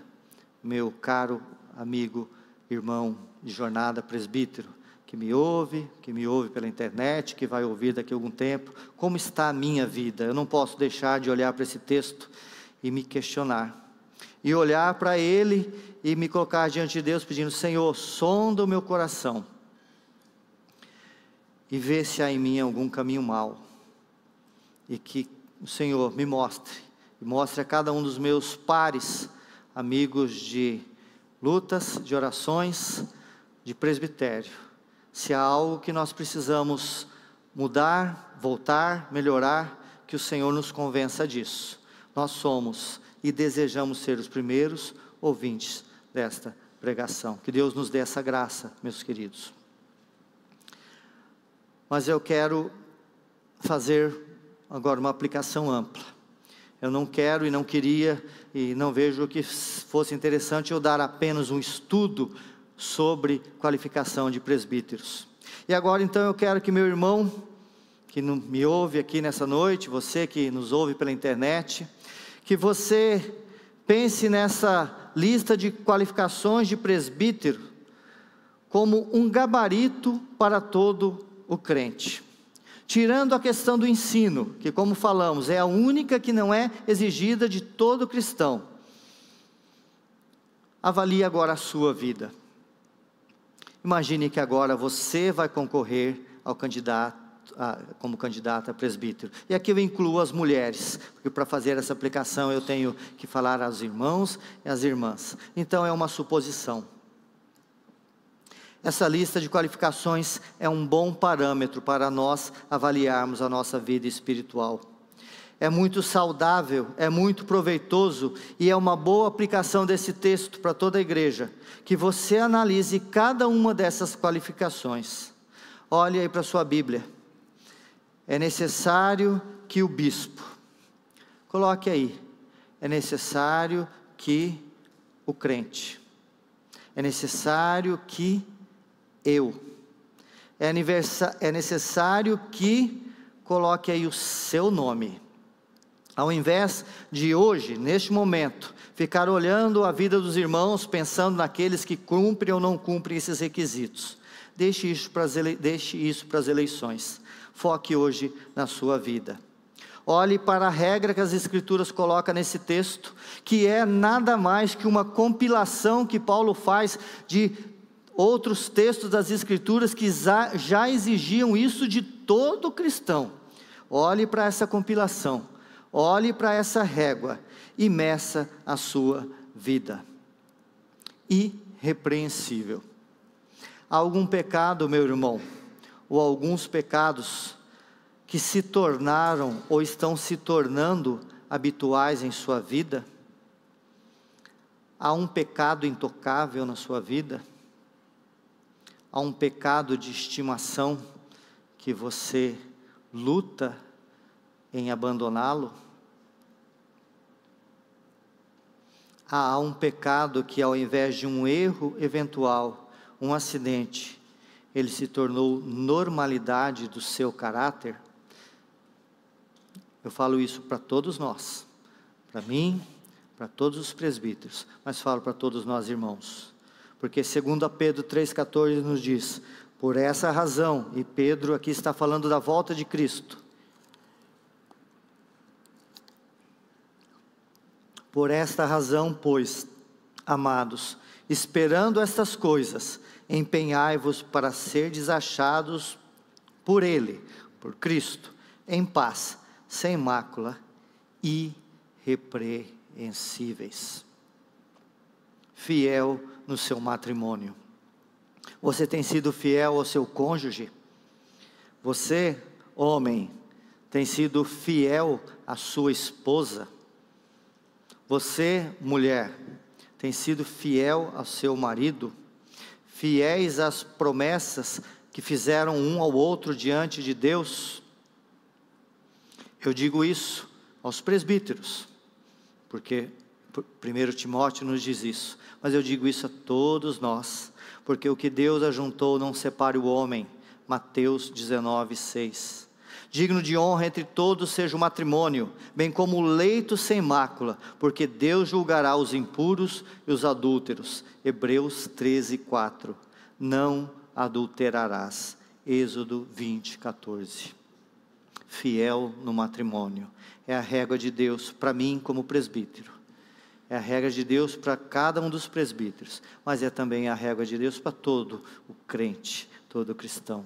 meu caro amigo, irmão de jornada presbítero, que me ouve pela internet, que vai ouvir daqui a algum tempo? Como está a minha vida? Eu não posso deixar de olhar para esse texto e me questionar, e olhar para ele e me colocar diante de Deus pedindo: Senhor, sonda o meu coração e vê se há em mim algum caminho mau, e que o Senhor me mostre a cada um dos meus pares, amigos de lutas, de orações, de presbitério, se há algo que nós precisamos mudar, voltar, melhorar, que o Senhor nos convença disso. Nós somos e desejamos ser os primeiros ouvintes desta pregação. Que Deus nos dê essa graça, meus queridos. Mas eu quero fazer agora uma aplicação ampla. Eu não quero e não queria e não vejo que fosse interessante eu dar apenas um estudo sobre qualificação de presbíteros. E agora então eu quero que meu irmão, que me ouve aqui nessa noite, você que nos ouve pela internet, que você pense nessa lista de qualificações de presbítero como um gabarito para todo o crente. Tirando a questão do ensino, que como falamos, é a única que não é exigida de todo cristão. Avalie agora a sua vida. Imagine que agora você vai concorrer ao como candidato a presbítero. E aqui eu incluo as mulheres, porque para fazer essa aplicação eu tenho que falar aos irmãos e às irmãs. Então é uma suposição. Essa lista de qualificações é um bom parâmetro para nós avaliarmos a nossa vida espiritual. É muito saudável, é muito proveitoso e é uma boa aplicação desse texto para toda a igreja, que você analise cada uma dessas qualificações. Olhe aí para a sua Bíblia. É necessário que o bispo, coloque aí, é necessário que o crente, é necessário que é necessário que coloque aí o seu nome. Ao invés de hoje, neste momento, ficar olhando a vida dos irmãos, pensando naqueles que cumprem ou não cumprem esses requisitos, deixe isso para as eleições. Foque hoje na sua vida. Olhe para a regra que as Escrituras colocam nesse texto, que é nada mais que uma compilação que Paulo faz de outros textos das Escrituras que já exigiam isso de todo cristão. Olhe para essa compilação, olhe para essa régua e meça a sua vida. Irrepreensível. Há algum pecado, meu irmão, ou alguns pecados que se tornaram ou estão se tornando habituais em sua vida? Há um pecado intocável na sua vida? Há um pecado de estimação que você luta em abandoná-lo? Há um pecado que, ao invés de um erro eventual, um acidente, ele se tornou normalidade do seu caráter? Eu falo isso para todos nós, para mim, para todos os presbíteros, mas falo para todos nós irmãos, porque 2 Pedro 3,14 nos diz: por essa razão, e Pedro aqui está falando da volta de Cristo, por esta razão, pois, amados, esperando estas coisas, empenhai-vos para serdes achados por Ele, por Cristo, em paz, sem mácula, irrepreensíveis, fiel no seu matrimônio. Você tem sido fiel ao seu cônjuge? Você, homem, tem sido fiel à sua esposa? Você, mulher, tem sido fiel ao seu marido? Fiéis às promessas que fizeram um ao outro diante de Deus? Eu digo isso aos presbíteros, porque 1 Timóteo nos diz isso, mas eu digo isso a todos nós, porque o que Deus ajuntou não separe o homem. Mateus 19:6. Digno de honra entre todos seja o matrimônio, bem como o leito sem mácula, porque Deus julgará os impuros e os adúlteros. Hebreus 13:4. Não adulterarás. Êxodo 20:14. Fiel no matrimônio é a regra de Deus para mim como presbítero, é a regra de Deus para cada um dos presbíteros, mas é também a regra de Deus para todo o crente, todo cristão.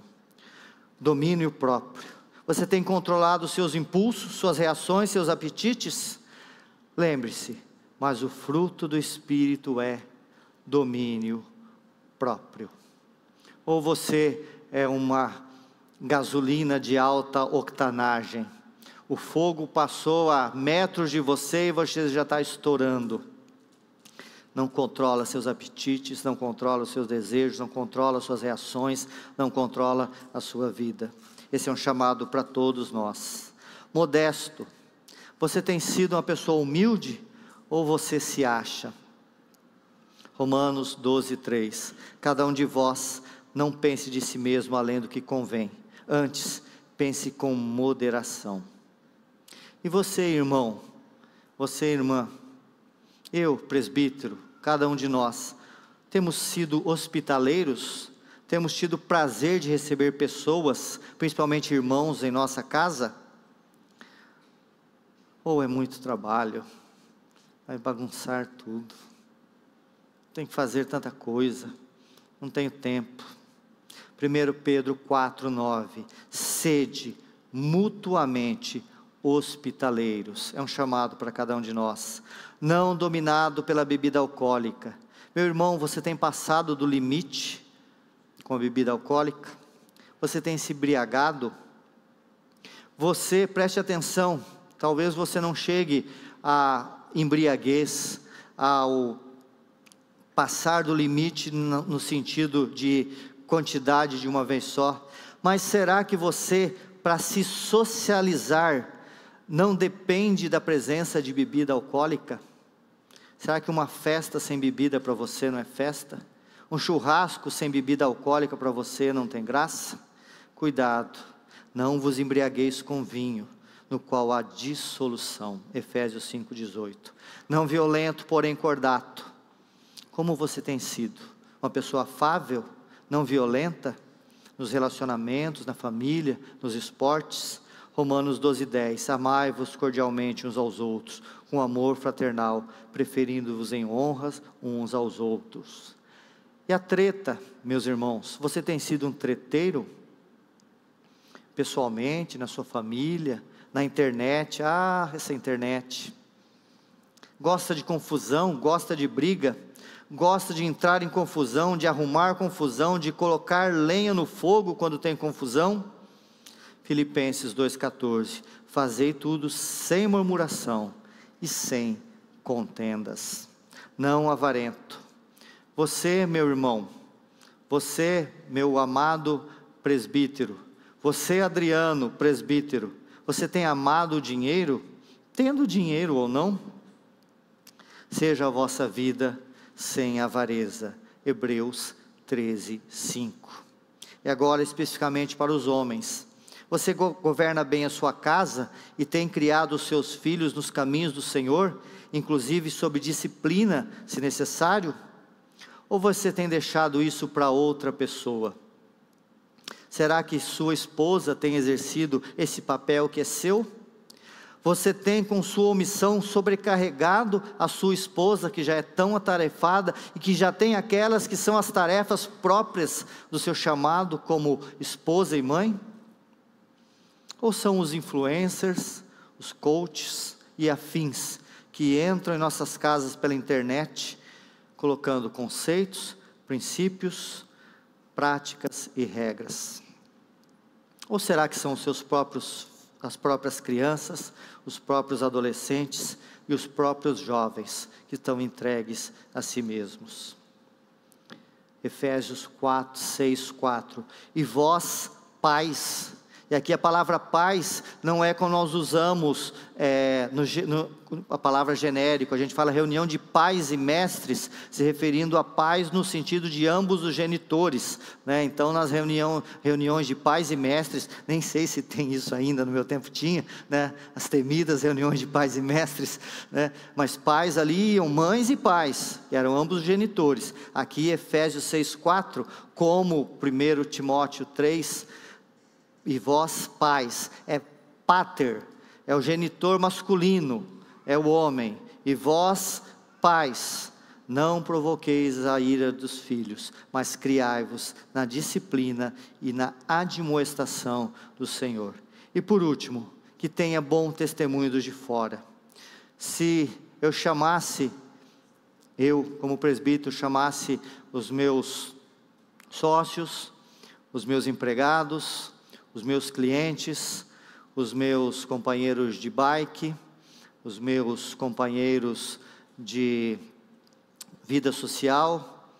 Domínio próprio. Você tem controlado os seus impulsos, suas reações, seus apetites? Lembre-se, mas o fruto do Espírito é domínio próprio. Ou você é uma gasolina de alta octanagem, o fogo passou a metros de você e você já está estourando. Não controla seus apetites, não controla os seus desejos, não controla suas reações, não controla a sua vida. Esse é um chamado para todos nós. Modesto. Você tem sido uma pessoa humilde ou você se acha? Romanos 12:3. Cada um de vós não pense de si mesmo além do que convém. Antes, pense com moderação. E você, irmão? Você, irmã? Eu, presbítero, cada um de nós, temos sido hospitaleiros? Temos tido prazer de receber pessoas, principalmente irmãos, em nossa casa? Ou é muito trabalho, vai bagunçar tudo, tem que fazer tanta coisa, não tenho tempo. 1 Pedro 4:9, sede mutuamente hospitaleiros, é um chamado para cada um de nós, não dominado pela bebida alcoólica. Meu irmão, você tem passado do limite com a bebida alcoólica? Você tem se embriagado? Você, preste atenção, talvez você não chegue à embriaguez, ao passar do limite no sentido de quantidade de uma vez só, mas será que você, para se socializar, não depende da presença de bebida alcoólica? Será que uma festa sem bebida para você não é festa? Um churrasco sem bebida alcoólica para você não tem graça? Cuidado, não vos embriagueis com vinho, no qual há dissolução. Efésios 5:18. Não violento, porém cordato. Como você tem sido? Uma pessoa afável, não violenta, nos relacionamentos, na família, nos esportes? Romanos 12:10, amai-vos cordialmente uns aos outros, com amor fraternal, preferindo-vos em honras uns aos outros. E a treta, meus irmãos, você tem sido um treteiro? Pessoalmente, na sua família, na internet? Essa internet. Gosta de confusão, gosta de briga, gosta de entrar em confusão, de arrumar confusão, de colocar lenha no fogo quando tem confusão? Filipenses 2:14, fazei tudo sem murmuração e sem contendas, não avarento. Você, meu irmão, você, meu amado presbítero, você, Adriano, presbítero, Você tem amado o dinheiro, tendo dinheiro ou não? Seja a vossa vida sem avareza. Hebreus 13, 5. E agora especificamente para os homens. Você governa bem a sua casa e tem criado os seus filhos nos caminhos do Senhor, inclusive sob disciplina, se necessário? Ou você tem deixado isso para outra pessoa? Será que sua esposa tem exercido esse papel que é seu? Você tem com sua omissão sobrecarregado a sua esposa, que já é tão atarefada e que já tem aquelas que são as tarefas próprias do seu chamado como esposa e mãe? Ou são os influencers, os coaches e afins que entram em nossas casas pela internet, colocando conceitos, princípios, práticas e regras? Ou será que são as próprias crianças, os próprios adolescentes e os próprios jovens que estão entregues a si mesmos? Efésios 4, 6, 4. E vós, pais. E aqui a palavra pais não é como nós usamos a palavra genérico. A gente fala reunião de pais e mestres, se referindo a pais no sentido de ambos os genitores, né? Então nas reuniões de pais e mestres, nem sei se tem isso ainda, no meu tempo tinha, né? As temidas reuniões de pais e mestres, né? Mas pais ali iam mães e pais, que eram ambos os genitores. Aqui Efésios 6,4, como 1 Timóteo 3, e vós pais, é pater, é o genitor masculino, é o homem. E vós pais, não provoqueis a ira dos filhos, mas criai-vos na disciplina e na admoestação do Senhor. E por último, que tenha bom testemunho dos de fora. Se eu como presbítero chamasse os meus sócios, os meus empregados, os meus clientes, os meus companheiros de bike, os meus companheiros de vida social,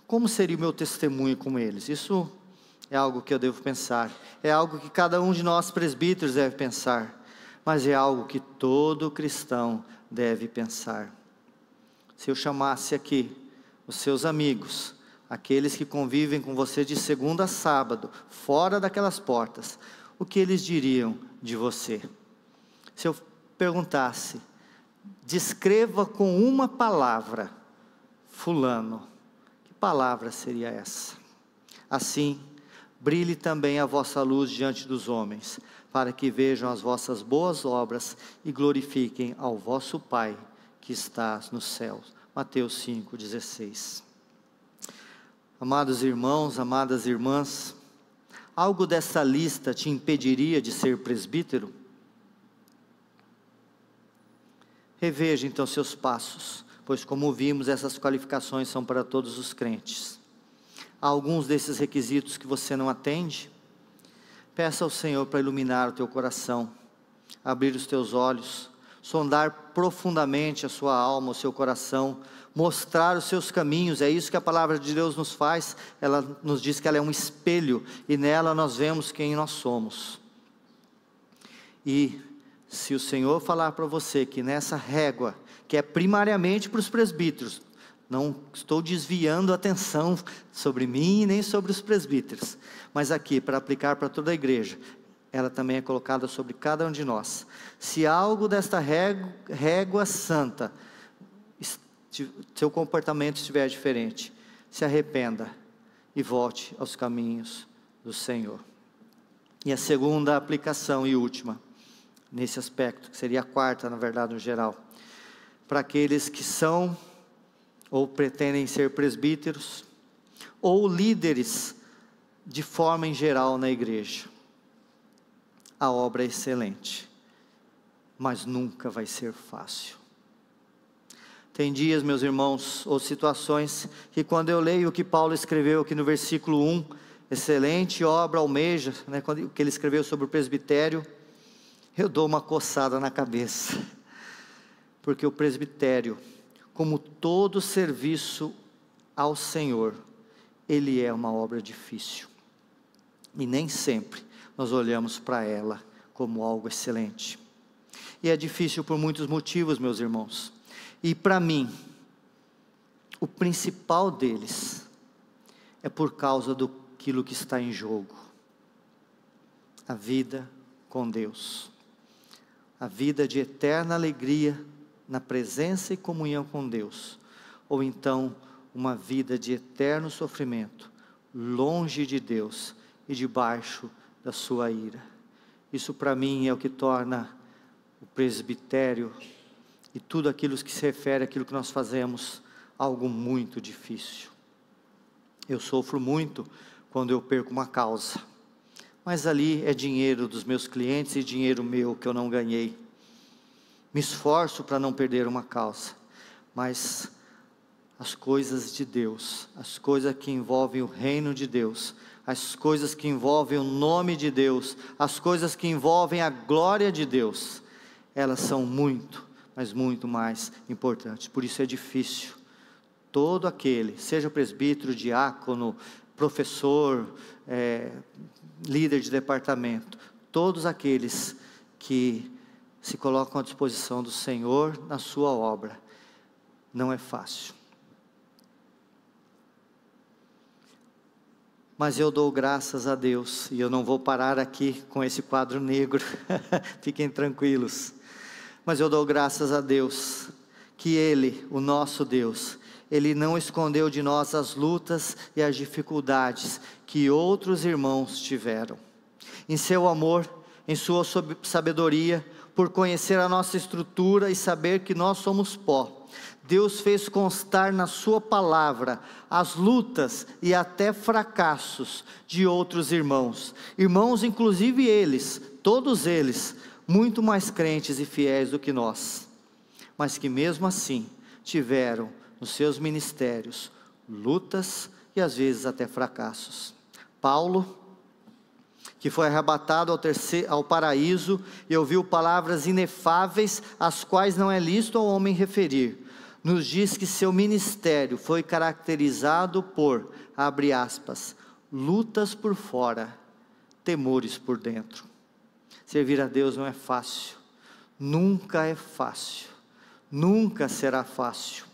como seria o meu testemunho com eles? Isso é algo que eu devo pensar, é algo que cada um de nós presbíteros deve pensar, mas é algo que todo cristão deve pensar. Se eu chamasse aqui os seus amigos, aqueles que convivem com você de segunda a sábado, fora daquelas portas, o que eles diriam de você? Se eu perguntasse, descreva com uma palavra, fulano, que palavra seria essa? Assim, brilhe também a vossa luz diante dos homens, para que vejam as vossas boas obras e glorifiquem ao vosso Pai, que está nos céus. Mateus 5,16. Amados irmãos, amadas irmãs, algo dessa lista te impediria de ser presbítero? Reveja então seus passos, pois como vimos, essas qualificações são para todos os crentes. Há alguns desses requisitos que você não atende? Peça ao Senhor para iluminar o teu coração, abrir os teus olhos, sondar profundamente a sua alma, o seu coração, mostrar os seus caminhos. É isso que a palavra de Deus nos faz. Ela nos diz que ela é um espelho, e nela nós vemos quem nós somos. E se o Senhor falar para você que nessa régua, que é primariamente para os presbíteros, não estou desviando a atenção sobre mim nem sobre os presbíteros, mas aqui para aplicar para toda a igreja, ela também é colocada sobre cada um de nós. Se algo desta régua santa, seu comportamento estiver diferente, se arrependa e volte aos caminhos do Senhor. E a segunda aplicação e última, nesse aspecto, que seria a quarta, na verdade, no geral, para aqueles que são ou pretendem ser presbíteros, ou líderes de forma em geral na igreja. A obra é excelente, mas nunca vai ser fácil. Tem dias, meus irmãos, ou situações, que quando eu leio o que Paulo escreveu aqui no versículo 1, excelente obra almeja, né, o que ele escreveu sobre o presbitério, eu dou uma coçada na cabeça, porque o presbitério, como todo serviço ao Senhor, ele é uma obra difícil, e nem sempre nós olhamos para ela como algo excelente. E é difícil por muitos motivos, meus irmãos. E para mim, o principal deles é por causa daquilo que está em jogo. A vida com Deus. A vida de eterna alegria na presença e comunhão com Deus. Ou então, uma vida de eterno sofrimento, longe de Deus e debaixo da sua ira. Isso para mim é o que torna o presbitério e tudo aquilo que se refere àquilo que nós fazemos algo muito difícil. Eu sofro muito quando eu perco uma causa, mas ali é dinheiro dos meus clientes e dinheiro meu que eu não ganhei. Me esforço para não perder uma causa, mas as coisas de Deus, as coisas que envolvem o reino de Deus, as coisas que envolvem o nome de Deus, as coisas que envolvem a glória de Deus, elas são muito, mas muito mais importantes. Por isso é difícil. Todo aquele, seja presbítero, diácono, professor, líder de departamento, todos aqueles que se colocam à disposição do Senhor na sua obra, não é fácil. Mas eu dou graças a Deus, e eu não vou parar aqui com esse quadro negro, fiquem tranquilos. Mas eu dou graças a Deus, que Ele, o nosso Deus, Ele não escondeu de nós as lutas e as dificuldades que outros irmãos tiveram. Em seu amor, em sua sabedoria, por conhecer a nossa estrutura e saber que nós somos pó, Deus fez constar na sua palavra as lutas e até fracassos de outros irmãos. Irmãos, inclusive eles, todos eles, muito mais crentes e fiéis do que nós. Mas que mesmo assim, tiveram nos seus ministérios lutas e às vezes até fracassos. Paulo, que foi arrebatado ao paraíso e ouviu palavras inefáveis, as quais não é lícito ao homem referir, nos diz que seu ministério foi caracterizado por, abre aspas, lutas por fora, temores por dentro. Servir a Deus não é fácil, nunca é fácil, nunca será fácil.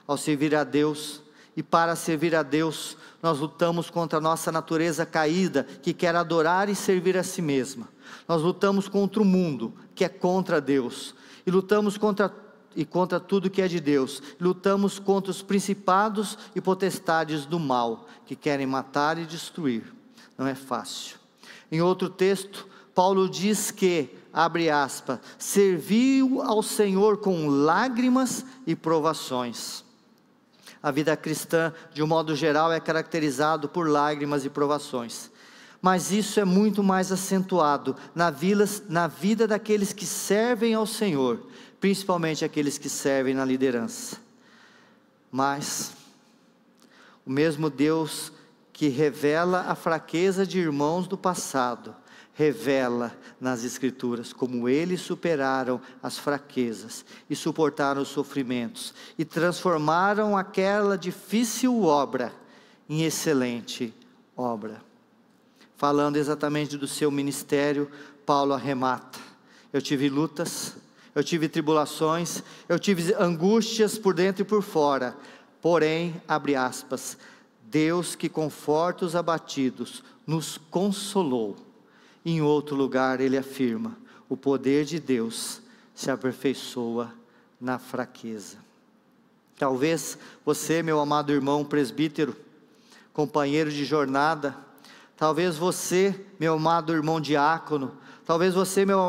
Ao servir a Deus, e para servir a Deus, nós lutamos contra a nossa natureza caída, que quer adorar e servir a si mesma. Nós lutamos contra o mundo, que é contra Deus, e lutamos contra tudo que é de Deus. Lutamos contra os principados e potestades do mal, que querem matar e destruir. Não é fácil. Em outro texto, Paulo diz que, abre aspas, serviu ao Senhor com lágrimas e provações. A vida cristã, de um modo geral, é caracterizado por lágrimas e provações. Mas isso é muito mais acentuado na vida daqueles que servem ao Senhor, principalmente aqueles que servem na liderança. Mas o mesmo Deus que revela a fraqueza de irmãos do passado, revela nas Escrituras como eles superaram as fraquezas e suportaram os sofrimentos e transformaram aquela difícil obra em excelente obra. Falando exatamente do seu ministério, Paulo arremata: eu tive lutas, eu tive tribulações, eu tive angústias por dentro e por fora, porém, abre aspas, Deus que conforta os abatidos, nos consolou. Em outro lugar ele afirma, o poder de Deus se aperfeiçoa na fraqueza. Talvez você, meu amado irmão presbítero, companheiro de jornada, talvez você, meu amado irmão diácono, talvez você, meu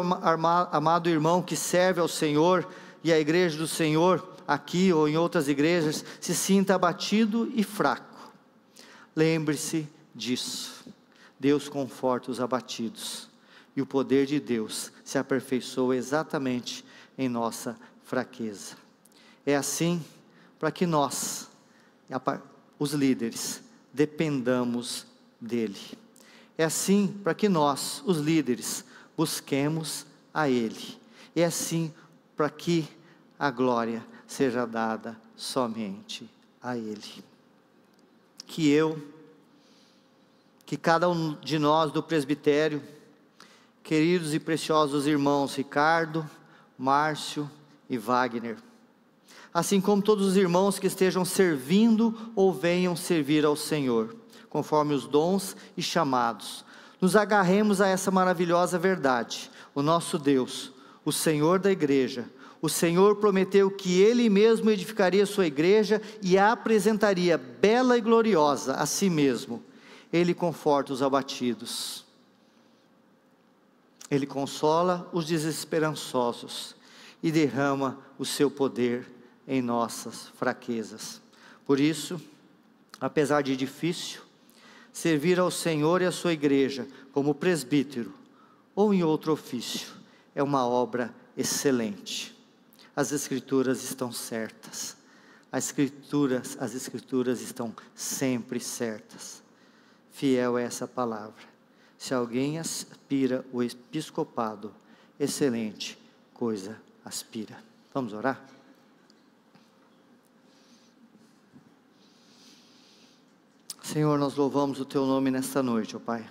amado irmão que serve ao Senhor e à igreja do Senhor, aqui ou em outras igrejas, se sinta abatido e fraco. Lembre-se disso. Deus conforta os abatidos, e o poder de Deus se aperfeiçoa exatamente em nossa fraqueza. É assim para que nós, os líderes, dependamos dEle. É assim para que nós, os líderes, busquemos a Ele. É assim para que a glória seja dada somente a Ele. Que cada um de nós do presbitério, queridos e preciosos irmãos Ricardo, Márcio e Wagner, assim como todos os irmãos que estejam servindo ou venham servir ao Senhor, conforme os dons e chamados. Nos agarremos a essa maravilhosa verdade: o nosso Deus, o Senhor da igreja, o Senhor prometeu que Ele mesmo edificaria sua igreja e a apresentaria bela e gloriosa a si mesmo. Ele conforta os abatidos, Ele consola os desesperançosos e derrama o seu poder em nossas fraquezas. Por isso, apesar de difícil, servir ao Senhor e à sua igreja como presbítero ou em outro ofício é uma obra excelente. As Escrituras estão certas. As Escrituras estão sempre certas. Fiel é essa palavra. Se alguém aspira o episcopado, excelente coisa aspira. Vamos orar? Senhor, nós louvamos o Teu nome nesta noite, ó Pai,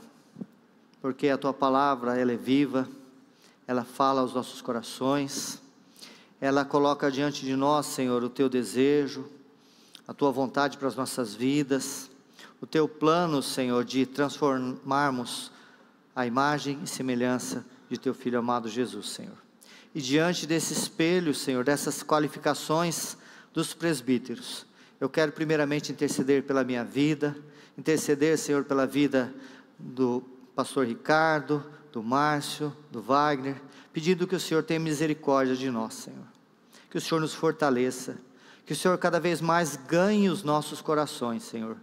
porque a Tua palavra, ela é viva, ela fala aos nossos corações, ela coloca diante de nós, Senhor, o Teu desejo, a Tua vontade para as nossas vidas, o Teu plano, Senhor, de transformarmos a imagem e semelhança de Teu Filho amado Jesus, Senhor. E diante desse espelho, Senhor, dessas qualificações dos presbíteros, eu quero primeiramente interceder pela minha vida, interceder, Senhor, pela vida do pastor Ricardo, do Márcio, do Wagner, pedindo que o Senhor tenha misericórdia de nós, Senhor. Que o Senhor nos fortaleça, que o Senhor cada vez mais ganhe os nossos corações, Senhor.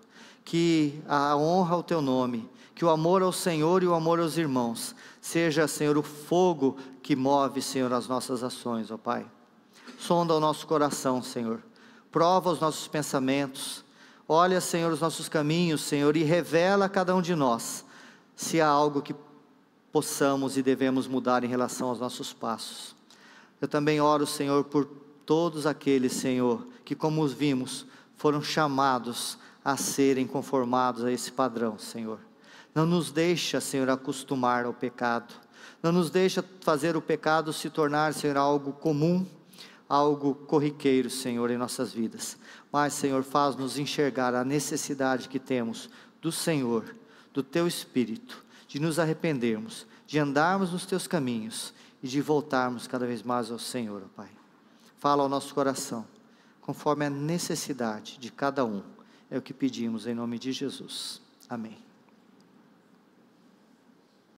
Que a honra ao Teu nome, que o amor ao Senhor e o amor aos irmãos, seja, Senhor, o fogo que move, Senhor, as nossas ações, ó Pai. Sonda o nosso coração, Senhor. Prova os nossos pensamentos, olha, Senhor, os nossos caminhos, Senhor, e revela a cada um de nós, se há algo que possamos e devemos mudar em relação aos nossos passos. Eu também oro, Senhor, por todos aqueles, Senhor, que como os vimos, foram chamados a serem conformados a esse padrão, Senhor. Não nos deixa, Senhor, acostumar ao pecado, não nos deixa fazer o pecado se tornar, Senhor, algo comum, algo corriqueiro, Senhor, em nossas vidas. Mas, Senhor, faz-nos enxergar a necessidade que temos do Senhor, do Teu Espírito, de nos arrependermos, de andarmos nos Teus caminhos e de voltarmos cada vez mais ao Senhor, ó Pai. Fala ao nosso coração, conforme a necessidade de cada um, é o que pedimos em nome de Jesus. Amém.